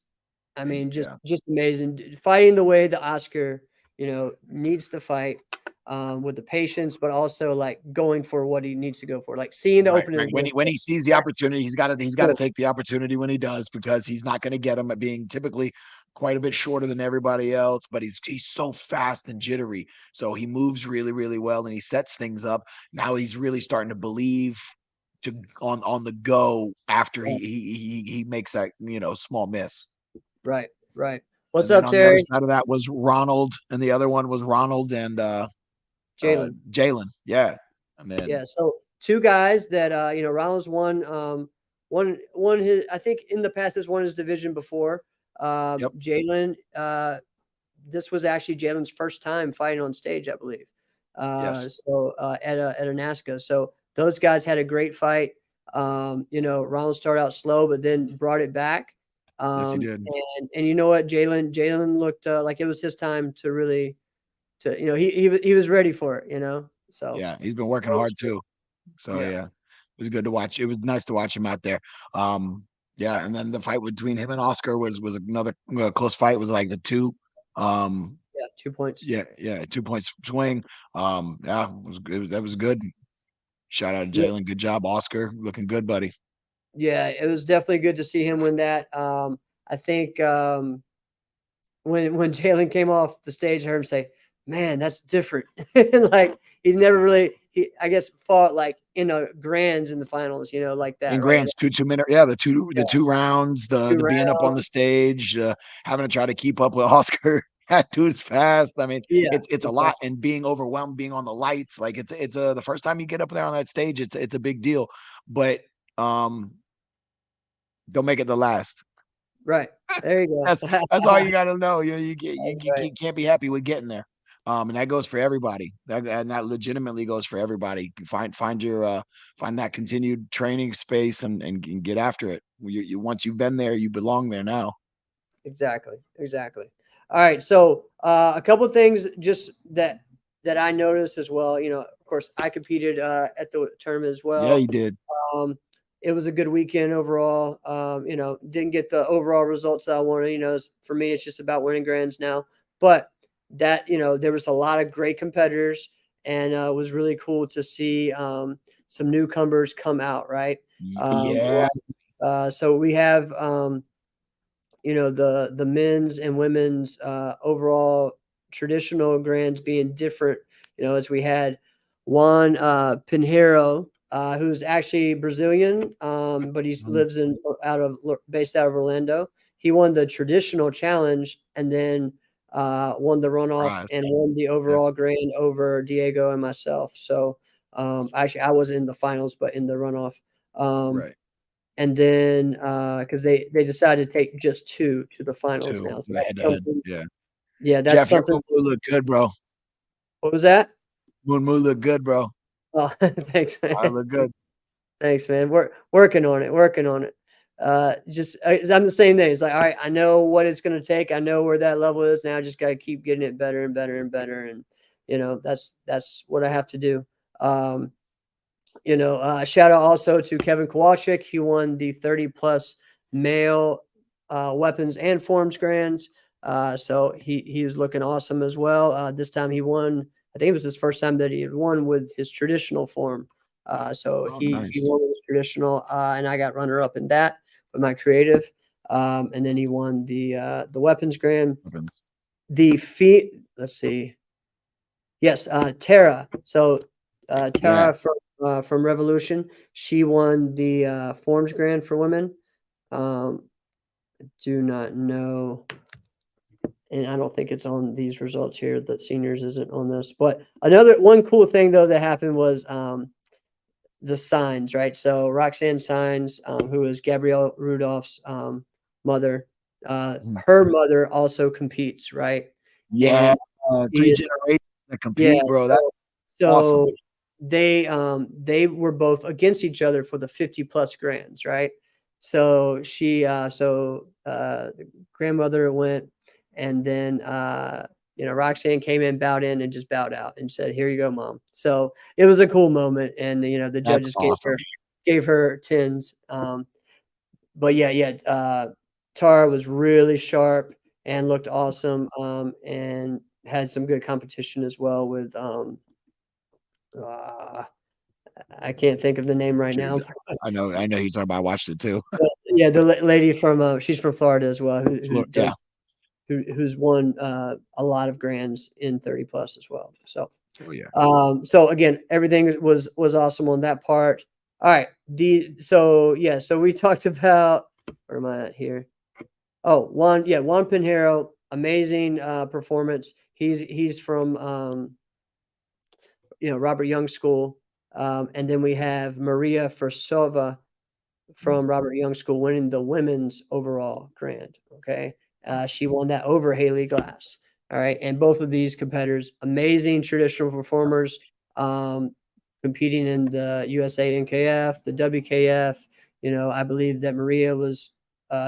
amazing. Fighting the way the Oscar, needs to fight, with the patience, but also like going for what he needs to go for. Like seeing the opening. Right. When he sees the opportunity, he's got to take the opportunity when he does, because he's not going to get him at being typically quite a bit shorter than everybody else, but he's so fast and jittery. So he moves really, really well and he sets things up. Now he's really starting to believe on the go after he makes that small miss. Right. What's up, Terry? On the other side of that was Ronald, and the other one was Ronald and Jalen. Yeah. Yeah. So two guys that Ronald's won his, I think in the past has won his division before. Yep. Jalen, this was actually Jalen's first time fighting on stage, I believe. Yes. So at a NASCA. So those guys had a great fight. Ronald started out slow, but then brought it back. Yes, he did. And you know what, Jalen looked like it was his time to really, he was ready for it, So yeah, he's been working hard too. So yeah, it was good to watch. It was nice to watch him out there. Yeah, and then the fight between him and Oscar was another close fight. It was like a 2. 2 points. Yeah, 2 points swing. Yeah, that was good. Shout out to Jalen. Good job, Oscar. Looking good, buddy. Yeah, it was definitely good to see him win that. I think when Jalen came off the stage, I heard him say, "Man, that's different." Like he's never really, I guess, fought like in a grands in the finals, like that. In right? grands, 2-minute, the two rounds, the being up on the stage, having to try to keep up with Oscar. That dude's fast. I mean, Yeah, it's a exactly. lot, and being overwhelmed, being on the lights, like it's the first time you get up there on that stage, it's a big deal. But um, don't make it the last. Right. There you go. That's all you gotta know. You get That's right. you can't be happy with getting there. And that goes for everybody. That legitimately goes for everybody. Find your find that continued training space and get after it. You once you've been there, you belong there now. Exactly. Exactly. All right. So a couple of things just that I noticed as well. Of course, I competed at the tournament as Yeah, well. you did. Um, it was a good weekend overall. Didn't get the overall results that I wanted. For me, it's just about winning grands now. But there was a lot of great competitors, and it was really cool to see some newcomers come out. Right. Yeah. So we have the men's and women's overall traditional grands being different. As we had Juan Pinheiro, who's actually Brazilian, but he Mhm. lives based out of Orlando. He won the traditional challenge and then won the runoff Surprise. and won the Yeah, overall grand over Diego and myself. So actually, I was in the finals, but in the runoff. Um, right. and then because they decided to take just two to the finals now. 2, So the that's head-to-head, something. yeah. Yeah, that's Jeff, your something. moo look good, bro. What was that? Moo look good, bro. Oh, thanks, I man. look good. Thanks, man. We're working on it. Working on it. Just I'm the same thing. It's like, all right, I know what it's going to take. I know where that level is now. I just got to keep getting it better and better and better. And that's what I have to do. Um, shout out also to Kevin Kowalczyk. He won the 30 plus male weapons and forms grands. So he was looking awesome as well. This time he won. I think it was his first time that he had won with his traditional form. So Oh, he nice. won with his traditional, and I got runner up in that with my creative. And then he won the weapons grand. Weapons. The feet. Let's see. Yes, Tara. So, Yeah. Tara from Revolution, she won the forms grand for women. Do not know, and I don't think it's on these results here. The seniors isn't on this, but one cool thing though that happened was the signs, right? So Roxanne Signs, who is Gabrielle Rudolph's mother, Mhm. her mother also competes, right? Yeah, And 3 she is generations that yeah. compete, bro. That's So awesome. so they were both against each other for the 50 plus grands, right? The grandmother went, and then Roxanne came in, bowed in, and just bowed out and said, "Here you go, mom." So it was a cool moment, and the That's judges awesome. gave her tens. But Tara was really sharp and looked awesome, and had some good competition as well with uh, I can't think of the name right Sure, now. I know who you're talking about. I watched it too. But, yeah, the lady from she's from Florida as well, Flor yeah. who's won a lot of grands in 30 plus as well. So Oh, yeah. so again, everything was awesome on that part. All right, so we talked about where am I at here? Oh, Juan Pinheiro, amazing performance. He's from Robert Young School, and then we have Maria Fursova Mm, from Robert Young School winning the women's overall grand. Okay, she won that over Haley Glass. All right, and both of these competitors, amazing traditional performers, um, competing in the USA NKF, the WKF. I believe that Maria was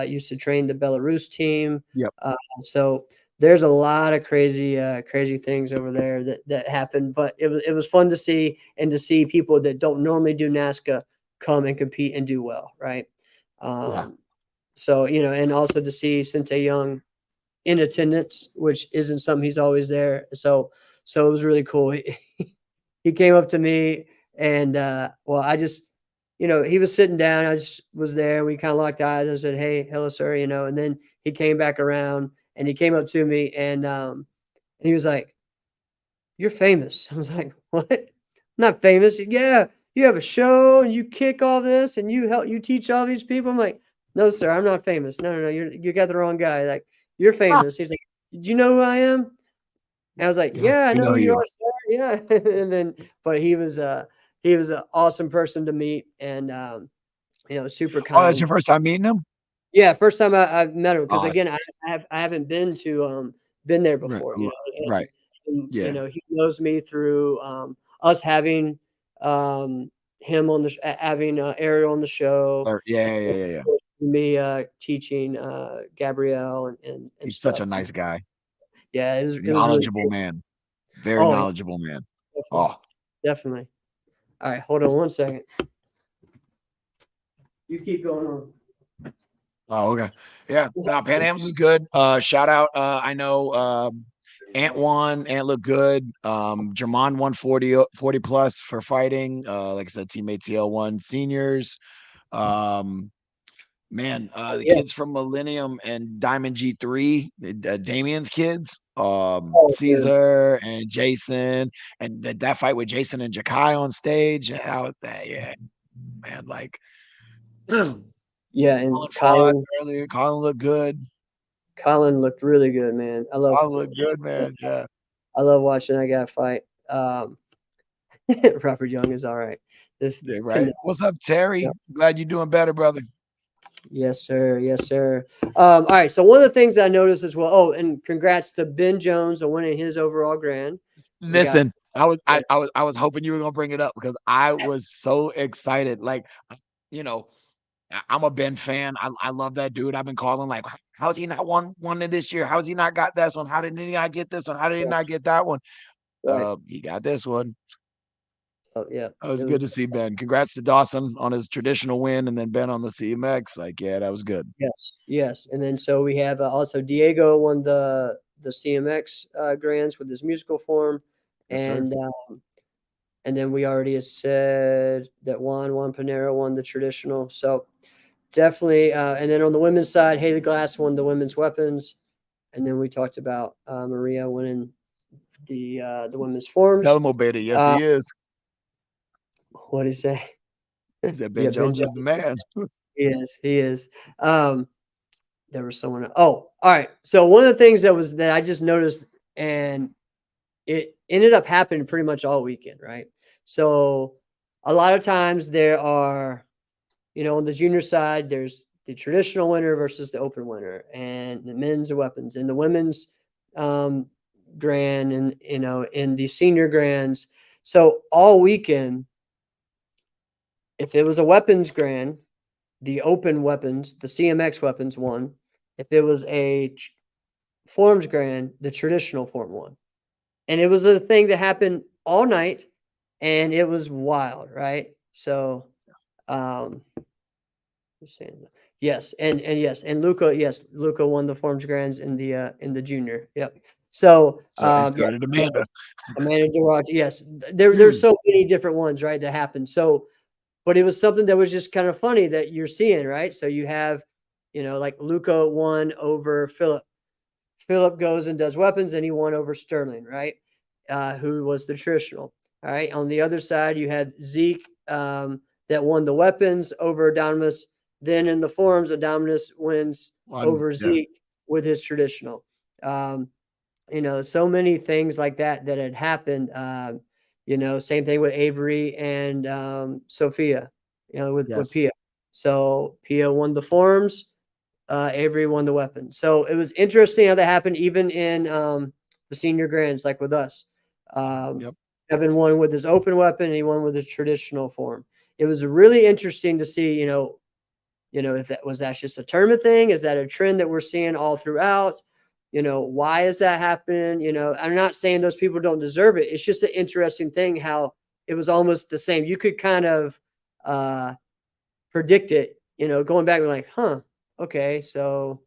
used to train the Belarus team. yep. So there's a lot of crazy things over there that happened, but it was fun to see and to see people that don't normally do NASCA come and compete and do well, right? Yeah. Um, and also to see Sente Young in attendance, which isn't something he's always there. So it was really cool. He came up to me and I just he was sitting down. I just was there. We kind of locked eyes. I said, "Hey, hello, sir," and then he came back around and he came up to me and he was like, "You're famous." I was like, "What? I'm not famous." "Yeah, you have a show and you kick all this and you teach all these people." I'm like, "No, sir, I'm not famous. No, you got the wrong guy. Like, you're Ah, famous." He's like, "Did you know who I am?" And I was like, Yeah, "Yeah, I we know know who who you you are, are. sir. Yeah." And then, but he was an awesome person to meet, and super Oh, that's kind. your first time meeting him? Yeah, first time I've met him because Oh, again, it's I haven't been there right, before, right. Yeah. he knows me through us having him on the having Ariel on the show, Or yeah, and yeah, then, yeah, yeah. of course, me teaching Gabrielle and He's such stuff. a nice guy. Yeah, it was really Knowledgeable cool. man. Very Oh yeah, knowledgeable man. definitely, Oh. definitely. All right, hold on one second. You keep going on. Oh, okay. Yeah. Now Pan Ams was good. Shout out. I know Ant won. Ant looked good. Jermon won 40 plus for fighting. Like I said, teammate TL won seniors. Um, man, Oh, the kids yes. from Millennium and Diamond G3, Damien's kids, Oh, dude. Caesar and Jason, and that fight with Jason and Jakai on stage. How that, yeah, man, like Yeah, Colin and fought earlier. Colin looked good. Colin looked really good, man. Colin looked good, man. Yeah. I love watching that guy fight. Robert Young is all right. This Yeah, right. can, What's up, yeah. Terry? Glad you're doing better, brother. Yes, sir. Yes, sir. All right. So one of the things I noticed as well. Oh, and congrats to Ben Jones on winning his overall grand. We got Listen, I was yeah, I was hoping you were gonna bring it up because I was so excited. Like, you know, I'm a Ben fan. I love that dude. I've been calling like, how's he not won it this year? How's he not got this one? How did he not get this one? How did he not get that one? right. He got this one. Oh, yeah. It was It good was to see Ben. Congrats to Dawson on his traditional win, and then Ben on the CMX. Like, yeah, that was good. yes, yes. And then so we have also Diego won the CMX grands with his musical form, Yes, sir. and then we already had said that Juan Panero won the traditional. So definitely, and then on the women's side, Haley Glass won the women's weapons, and then we talked about Maria winning the women's forms. Elmo Beta, yes, Uh, he is. what did he say? He said Yeah, Ben Ben Jones is the Jones. man. He is. He is. There was someone. Oh, all right. So one of the things that I just noticed, and it ended up happening pretty much all weekend, right? So a lot of times there are, on the junior side, there's the traditional winner versus the open winner, and the men's weapons, and the women's um, grand, and in the senior grands. So all weekend, if it was a weapons grand, the open weapons, the CMX weapons won. If it was a forms grand, the traditional form won. And it was a thing that happened all night, and it was wild, right? So, um, just saying that. Yes, and yes, and Luca won the forms grands in the junior. Yep. So, So and yeah, so did Amanda. Amanda Durant. Yes, there's so many different ones, right, that happened. So, but it was something that was just kind of funny that you're seeing, right? So you have, like Luca won over Philip. Philip goes and does weapons, and he won over Sterling, right? Who was the traditional. All right. On the other side, you had Zeke that won the weapons over Adonis. Then in the forms, Adonis wins over Yeah. Zeke with his traditional. Um, so many things like that had happened. Same thing with Avery and Sophia, with Yes. Pia. So Pia won the forms, Avery won the weapon. So it was interesting how that happened, even in the senior grands, like with us. Um, Yep. Evan won with his open weapon, and he won with his traditional form. It was really interesting to see, if that's just a tournament thing. Is that a trend that we're seeing all throughout? Why is that happening? I'm not saying those people don't deserve it. It's just an interesting thing how it was almost the same. You could kind of uh, predict it, going back and like, huh, okay, so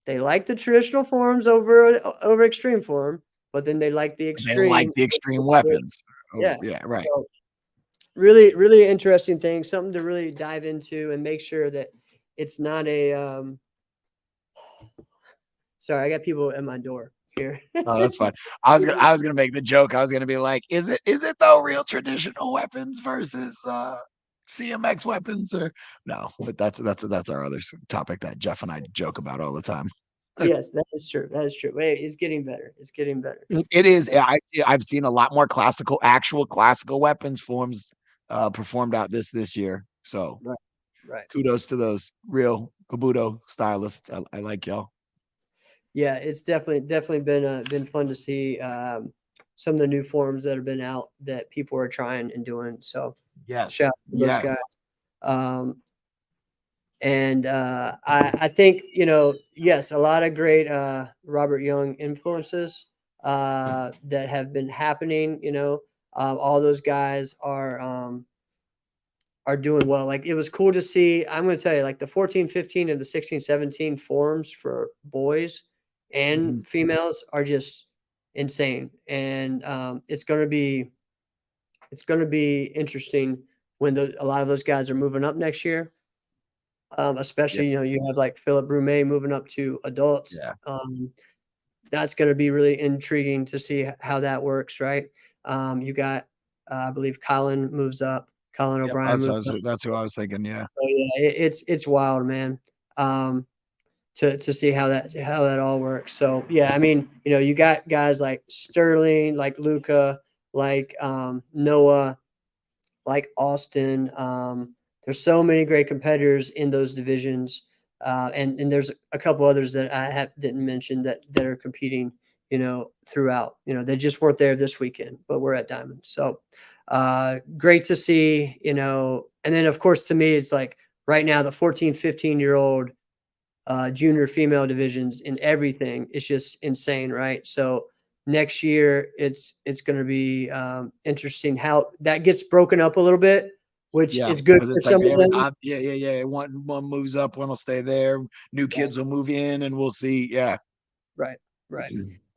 they like the traditional forms over extreme form, but then they like the They like extreme. the extreme weapons. Oh, Yeah. yeah, right. So really, really interesting thing, something to really dive into and make sure that it's not a sorry, I got people at my door here. Oh, that's fine. I was gonna make the joke. I was gonna be like, is it though real traditional weapons versus CMX weapons or no? But that's our other topic that Jeff and I joke about all the time. Yes, that is true. That is true. Hey, it's getting better. It's getting better. It is. I've seen a lot more actual classical weapons forms performed out this year. So Right. Right. kudos to those real Kabuto stylists. I like y'all. Yeah, it's definitely been fun to see some of the new forms that have been out that people are trying and doing. So Yes. shout out to those Yes. guys. Um, and I think yes, a lot of great Robert Young influences that have been happening. All those guys are doing well. Like it was cool to see. I'm going to tell you, like the 14, 15, and the 16, 17 forms for boys and Mhm. females are just insane, and it's going to be interesting when a lot of those guys are moving up next year. Yep. Especially you have like Philip Brumet moving up to adults. Yeah. That's going to be really intriguing to see how that works, right? You got, I believe, Colin moves up. Colin Yep. O'Brien moves up. That's who I was thinking. Yeah. So yeah, it's wild, man. To see how that all works. So yeah, I mean, you got guys like Sterling, like Luca, like Noah, like Austin. There's so many great competitors in those divisions, and there's a couple others that I didn't mention that are competing. Throughout. They just weren't there this weekend, but we're at Diamond. So great to see. And then of course to me it's like right now the 14, 15-year-old junior female divisions in everything. It's just insane, right? So next year it's going to be interesting how that gets broken up a little bit, which Yeah, is good because for it's like some of them. yeah. One moves up, one will stay there. New Right, kids will move in, and we'll see. Yeah. right, right.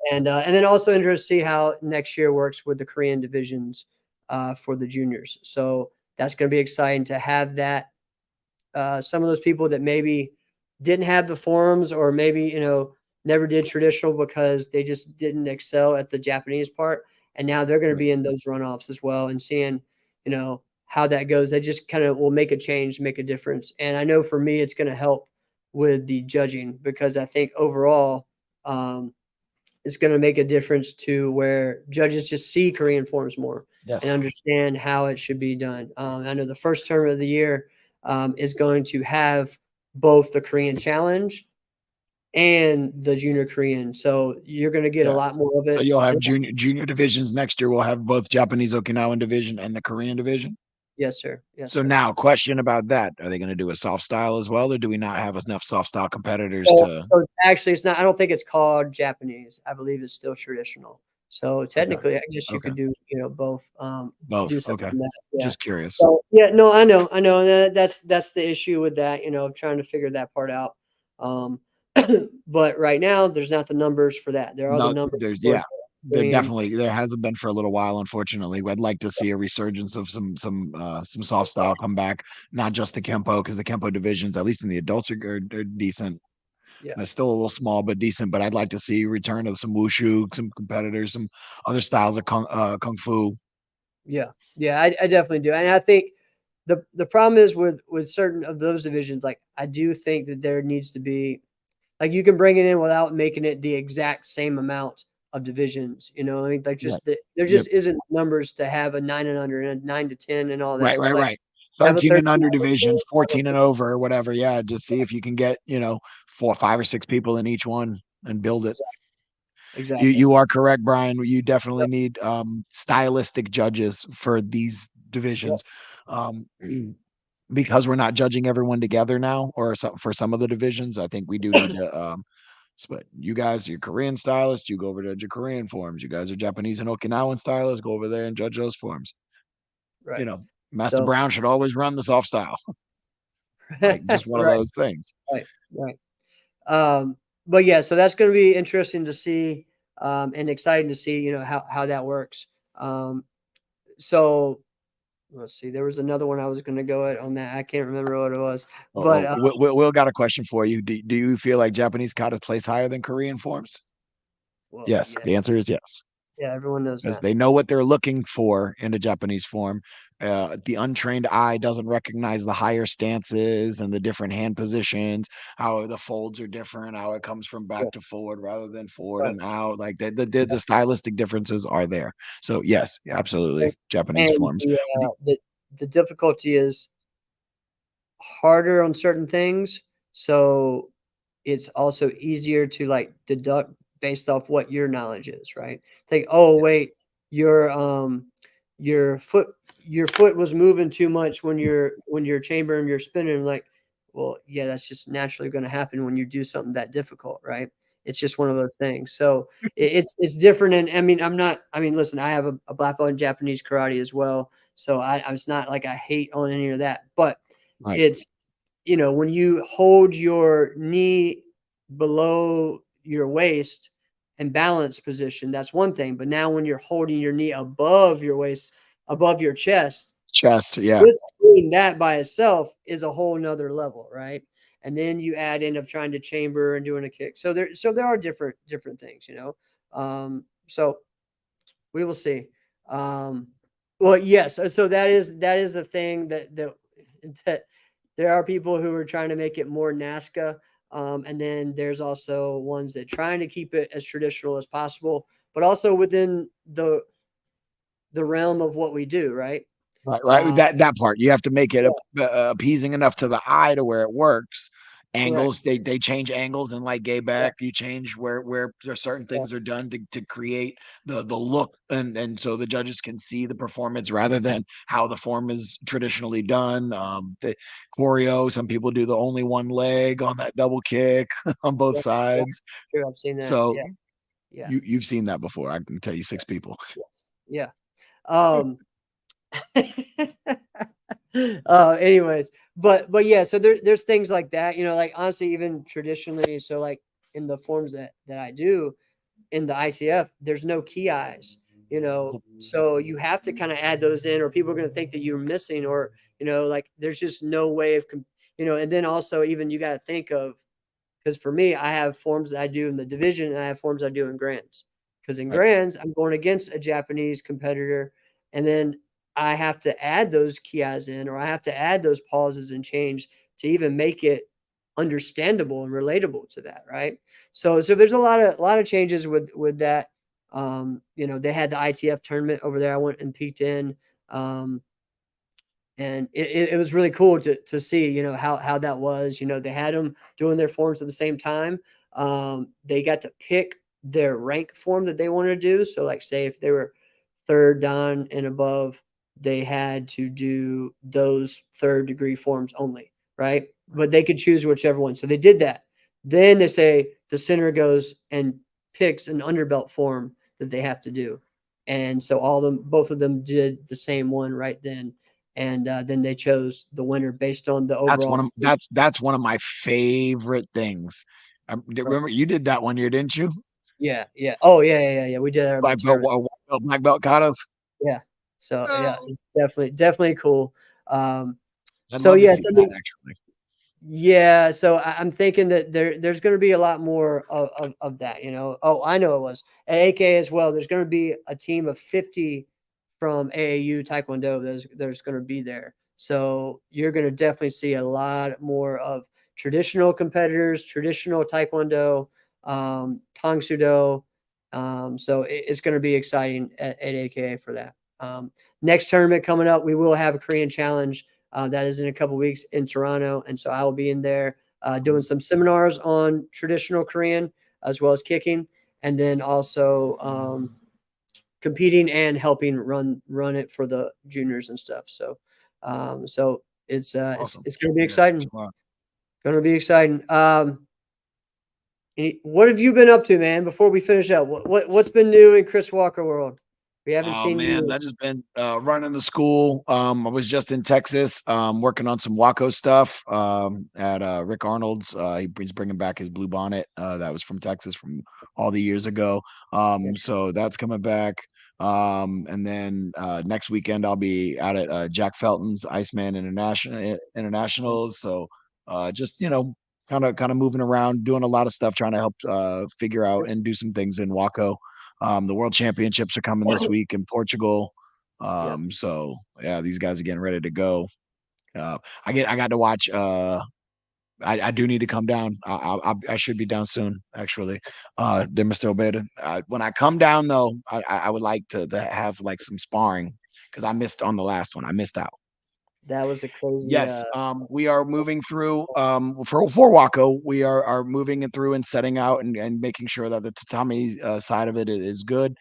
And then also interested to see how next year works with the Korean divisions for the juniors. So that's going to be exciting to have that. Some of those people that maybe didn't have the forums or maybe never did traditional because they just didn't excel at the Japanese part, and now they're going to Right. be in those runoffs as well and seeing how that goes. That just kind of will make a change, make a difference. And I know for me it's going to help with the judging because I think overall it's going to make a difference to where judges just see Korean forms more and Yes. understand how it should be done. I know the first term of the year is going to have both the Korean Challenge and the Junior Korean, so you're going to get a Yeah. lot more of So it. you'll have junior divisions next year. We'll have both Japanese Okinawan division and the Korean division. Yes, sir. Yes, So sir. now, question about that: are they going to do a soft style as well, or do we not have enough soft style competitors So, to? so actually, it's not. I don't think it's called Japanese. I believe it's still traditional. So Okay. technically, I guess you Okay. could do both. Do Both. something Okay. like that. Yeah. Just curious. So yeah, no, I know, and that's the issue with that. Of trying to figure that part out. Um, but right now, there's not the numbers for that. There are the No, numbers there's for yeah. Korean. There hasn't been for a little while, unfortunately. I'd like to see a resurgence of some soft style come back, not just the Kempo, because the Kempo divisions, at least in the adults, are decent. Yeah. It's still a little small, but decent. But I'd like to see return of some wushu, some competitors, some other styles of kung fu. Yeah, yeah, I definitely do, and I think the problem is with certain of those divisions. Like, I do think that there needs to be like you can bring it in without making it the exact same amount of divisions. I mean, like Right. there Yep. just isn't numbers to have a 9 and under and a 9 to 10 and all that. Right. It's Right. like Right. have a 13 13, and under have a division, 4, have a 14 and 4. over, or whatever. Yeah, just see if you can get 4, 5, or 6 people in each one and build it. Exactly. You Exactly. you are correct, Brian. You definitely Yep. need stylistic judges for these Yep. divisions. Um, because we're not judging everyone together now, or for some of the divisions. I think we do need to split. You guys, you're Korean stylists, you go over to your Korean forms. You guys are Japanese and Okinawan stylists, go over there and judge those forms. Right. Master So Brown should always run the soft style. Like just one of right. those things. Right. Right. But yeah, so that's going to be interesting to see, and exciting to see, how that works. So let's see, there was another one I was going to go at on that. I can't remember what it was, but Will got a question for you. Do you feel like Japanese kata plays higher than Korean forms? well, Yes. yeah, The answer is yes. Yeah, everyone knows because that. they know what they're looking for in a Japanese form. The untrained eye doesn't recognize the higher stances and the different hand positions, how the folds are different, how it comes from Yeah, back to forward rather than forward right. and out. Like Yeah, the stylistic differences are there. So yes, absolutely, and Japanese and forms. the difficulty is harder on certain things, so it's also easier to, like, deduct based off what your knowledge is, right? Think, "Oh, Yes, wait, your, your foot your foot was moving too much when you're chambering, you're spinning," like, well, yeah, that's just naturally gonna happen when you do something that difficult, right? It's just one of those things. So, it's different, and, I mean, I mean, listen, I have a black belt in Japanese karate as well, so it's not like I hate on any of that, but right. it's when you hold your knee below your waist and balance position, that's one thing. But now when you're holding your knee above your waist, above your chest, Chest, yeah. just doing that by itself is a whole nother level, right? And then you add in of trying to chamber and doing a kick. So there are different things, you know. So we will see. Um, well, yes. So that is a thing that there are people who are trying to make it more NASCA, and then there's also ones that trying to keep it as traditional as possible, but also within the realm of what we do, right? Right, right. Uh, That part you have to make it yeah, appeasing enough to the eye to where it works. correct. Angles, they change angles and like gay Yeah, back. You change where there's certain yeah, things are done to create the look and so the judges can see the performance rather than how the form is traditionally done. The choreo, some people do the only one leg on that double kick on both yeah, yeah. sides. Sure, I've seen that. So Yeah, yeah, you've seen that before. I can tell you yeah, six people. yes, yeah. Um, anyways, but yeah, so there's things like that, like honestly, even traditionally, so like in the forms that I do in the ITF, there's no key eyes, so you have to kind of add those in, or people are going to think that you're missing, or like there's just no way of, and then also even you got to think of, because for me, I have forms that I do in the division, and I have forms I do in grands. Because in Right, grands, I'm going against a Japanese competitor, and then I have to add those kias in, or I have to add those pauses and change to even make it understandable and relatable to that, right? So there's a lot of changes with that. They had the ITF tournament over there. I went and peeked in. And it was really cool to see, how that was. They had them doing their forms at the same time. They got to pick their rank form that they wanted to do. So, like, say if they were third dan and above, they had to do those third degree forms only, right? But they could choose whichever one. So they did that. Then they say the center goes and picks an underbelt form that they have to do. And so both of them did the same one right then, and then they chose the winner based on the overall performance. that's one of my favorite things. Right. Remember you did that one year, didn't you? Yeah, yeah. Oh, yeah, yeah, yeah, yeah. We did that at my Black belt, tournament. white belt, black belt katas. Yeah. So yeah, Oh, it's definitely cool. Um, I'd so love to yes, see I that mean, actually. yeah. So I'm thinking that there's going to be a lot more of that. Oh, I know it was at AK as well. There's going to be a team of 50 from AAU Taekwondo. There's going to be there. So you're going to definitely see a lot more of traditional competitors, traditional Taekwondo, Tang Sudo. So it's going to be exciting at AKA for that. Next tournament coming up, we will have a Korean Challenge. That is in a couple weeks in Toronto, and so I will be in there doing some seminars on traditional Korean as well as kicking, and then also competing and helping run it for the juniors and stuff. So it's Awesome. it's going to be Yeah, exciting. Going to be exciting. What have you been up to, man? Before we finish up, what's been new in Chris Walker world? We haven't Oh seen man, you. I just been running the school. I was just in Texas, working on some Waco stuff at Rick Arnold's. He's bringing back his blue bonnet that was from Texas from all the years ago. Yeah, So that's coming back. And then next weekend I'll be out at Jack Felton's Iceman Internationals. So just kind of moving around, doing a lot of stuff, trying to help figure out and do some things in Waco. The World Championships are coming this week in Portugal. Yep. So yeah, these guys are getting ready to go. I got to watch. I do need to come down. I should be down soon, actually. Mr. Obeda. When I come down, though, I would like to have like some sparring because I missed on the last one. I missed out. That was a crazy. Yes, we are moving through for Waco. We are moving it through and setting out and making sure that the tatami side of it is good.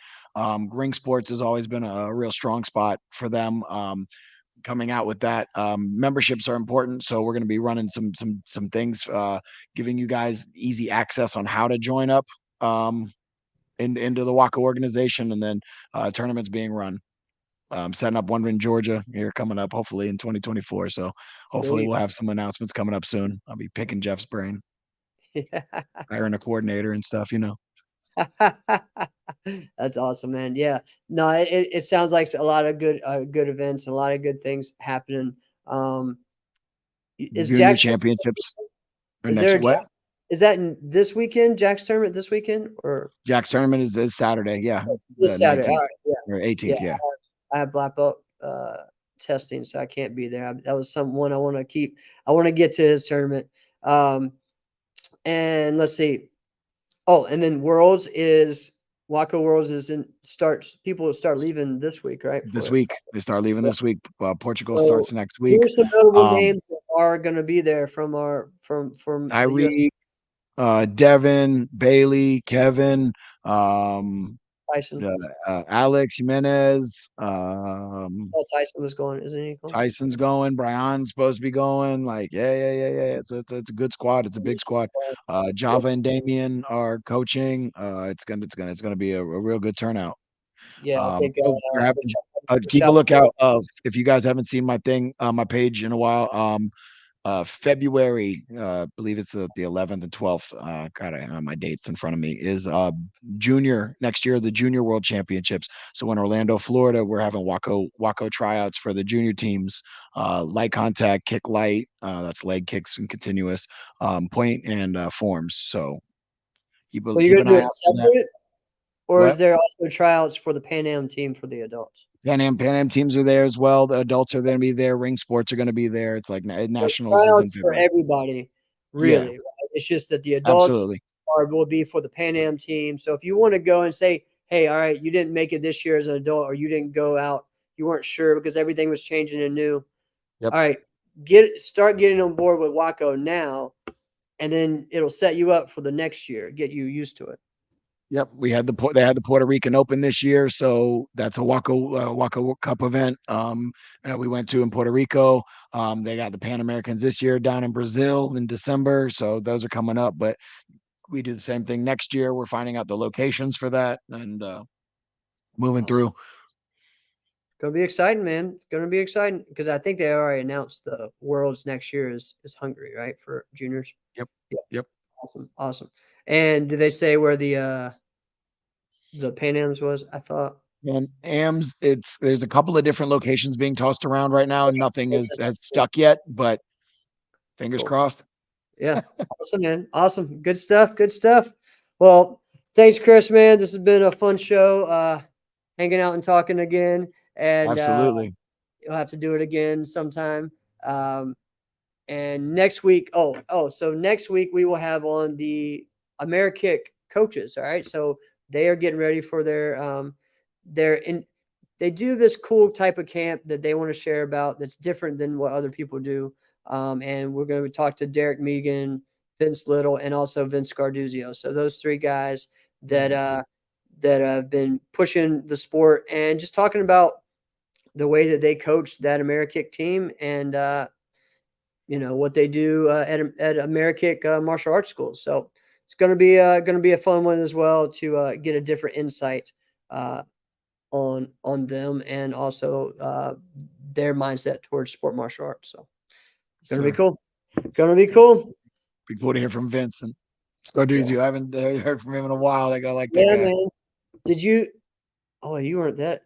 Ring sports has always been a real strong spot for them. Coming out with that. Memberships are important, so we're going to be running some things, giving you guys easy access on how to join up into the Waco organization, and then tournaments being run. Setting up one in Georgia here coming up, hopefully in 2024. So hopefully we'll have some announcements coming up soon. I'll be picking Jeff's brain, hiring a coordinator and stuff. That's awesome, man. Yeah, no, it sounds like a lot of good events, and a lot of good things happening. Is Junior Jack's championships or is next there a what? is that this weekend? Jack's tournament this weekend or Jack's tournament is Saturday. Yeah, this the Saturday? 19th All right, yeah, or yeah. 18th. Yeah. I have black belt testing, so I can't be there. That was someone I want to keep. I want to get to his tournament. And let's see. Oh, and then Worlds is Waco Worlds is in starts. People will start leaving this week, right? This For it. week they start leaving. Yeah. This week. Portugal So starts next week. here's some notable Um, names that are going to be there from the U.S. Tyreek, Devin, Bailey, Kevin, Tyson. Alex Jimenez, Paul Tyson was going, isn't he going? Tyson's going, Brian's supposed to be going. Like, yeah. It's a good squad. It's a big squad. Java and Damien are coaching. It's gonna be a real good turnout. Yeah, I think We're having, keep a shout lookout of if you guys haven't seen my thing, my page in a while. February, I believe it's the 11th and 12th. God, I have my dates in front of me. Is junior next year, the Junior World Championships. So in Orlando, Florida, we're having Waco tryouts for the junior teams. Light contact, kick light. That's leg kicks and continuous point and forms. So So you're keep going an to do eye it out for that. separate, or is What? there also tryouts for the Pan Am team for the adults? Pan Am teams are there as well. The adults are going to be there. Ring sports are going to be there. It's like So nationals is in tryouts for February. everybody, Yeah, really. Right? It's just that the adults absolutely. will be for the Pan Am team. So if you want to go and say, hey, all right, you didn't make it this year as an adult, or you didn't go out, you weren't sure because everything was changing and new. Yep. All right, start getting on board with Waco now, and then it'll set you up for the next year, get you used to it. Yep, they had the Puerto Rican Open this year, so that's a Waco Cup event. That we went to in Puerto Rico. They got the Pan Americans this year down in Brazil in December, so those are coming up. But we do the same thing next year. We're finding out the locations for that and moving Awesome. through. It's gonna be exciting, man. It's gonna be exciting because I think they already announced the Worlds next year is Hungary, right, for juniors. Yep, Yeah. yep. Awesome. And did they say where the Pan Ams was? I thought. And AMS, there's a couple of different locations being tossed around right now, and nothing has Yeah. stuck yet. But fingers Cool. crossed. Yeah. Awesome, man. Awesome. Good stuff. Good stuff. Well, thanks, Chris, man. This has been a fun show. Hanging out and talking again. And Absolutely. you'll have to do it again sometime. And next week, so next week we will have on the AmeriKick coaches. All right. So they are getting ready for they do this cool type of camp that they want to share about that's different than what other people do. And we're going to talk to Derek Megan, Vince Little, and also Vince Scarduzio. So those three guys that Nice. that have been pushing the sport and just talking about the way that they coach that AmeriKick team and what they do at AmeriKick martial arts schools. So it's going to be a fun one as well to get a different insight on them and also their mindset towards sport martial arts. So it's going to be cool. Going to be cool. Big forward to hear from Vince and Scarduzio. I haven't heard from him in a while. I like that Yeah, guy. man. Did you? Oh, you weren't at.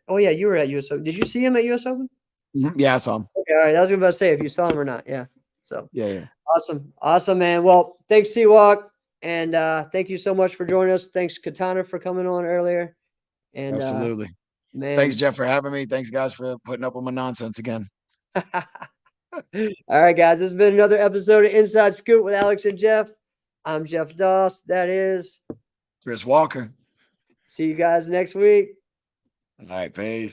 Oh, yeah, you were at US Open. Did you see him at US Open? Yeah, I saw him. Okay, all right. I was about to say if you saw him or not. Yeah. So Yeah. awesome, man. Well, thanks, Seawalk. And thank you so much for joining us. Thanks, Ki'Tana, for coming on earlier. And Absolutely. man, Thanks, Jeff, for having me. Thanks, guys, for putting up with my nonsense again. All right, guys. This has been another episode of Inside Scoop with Alex and Jeff. I'm Jeff Doss. That is Chris Walker. See you guys next week. All right, peace.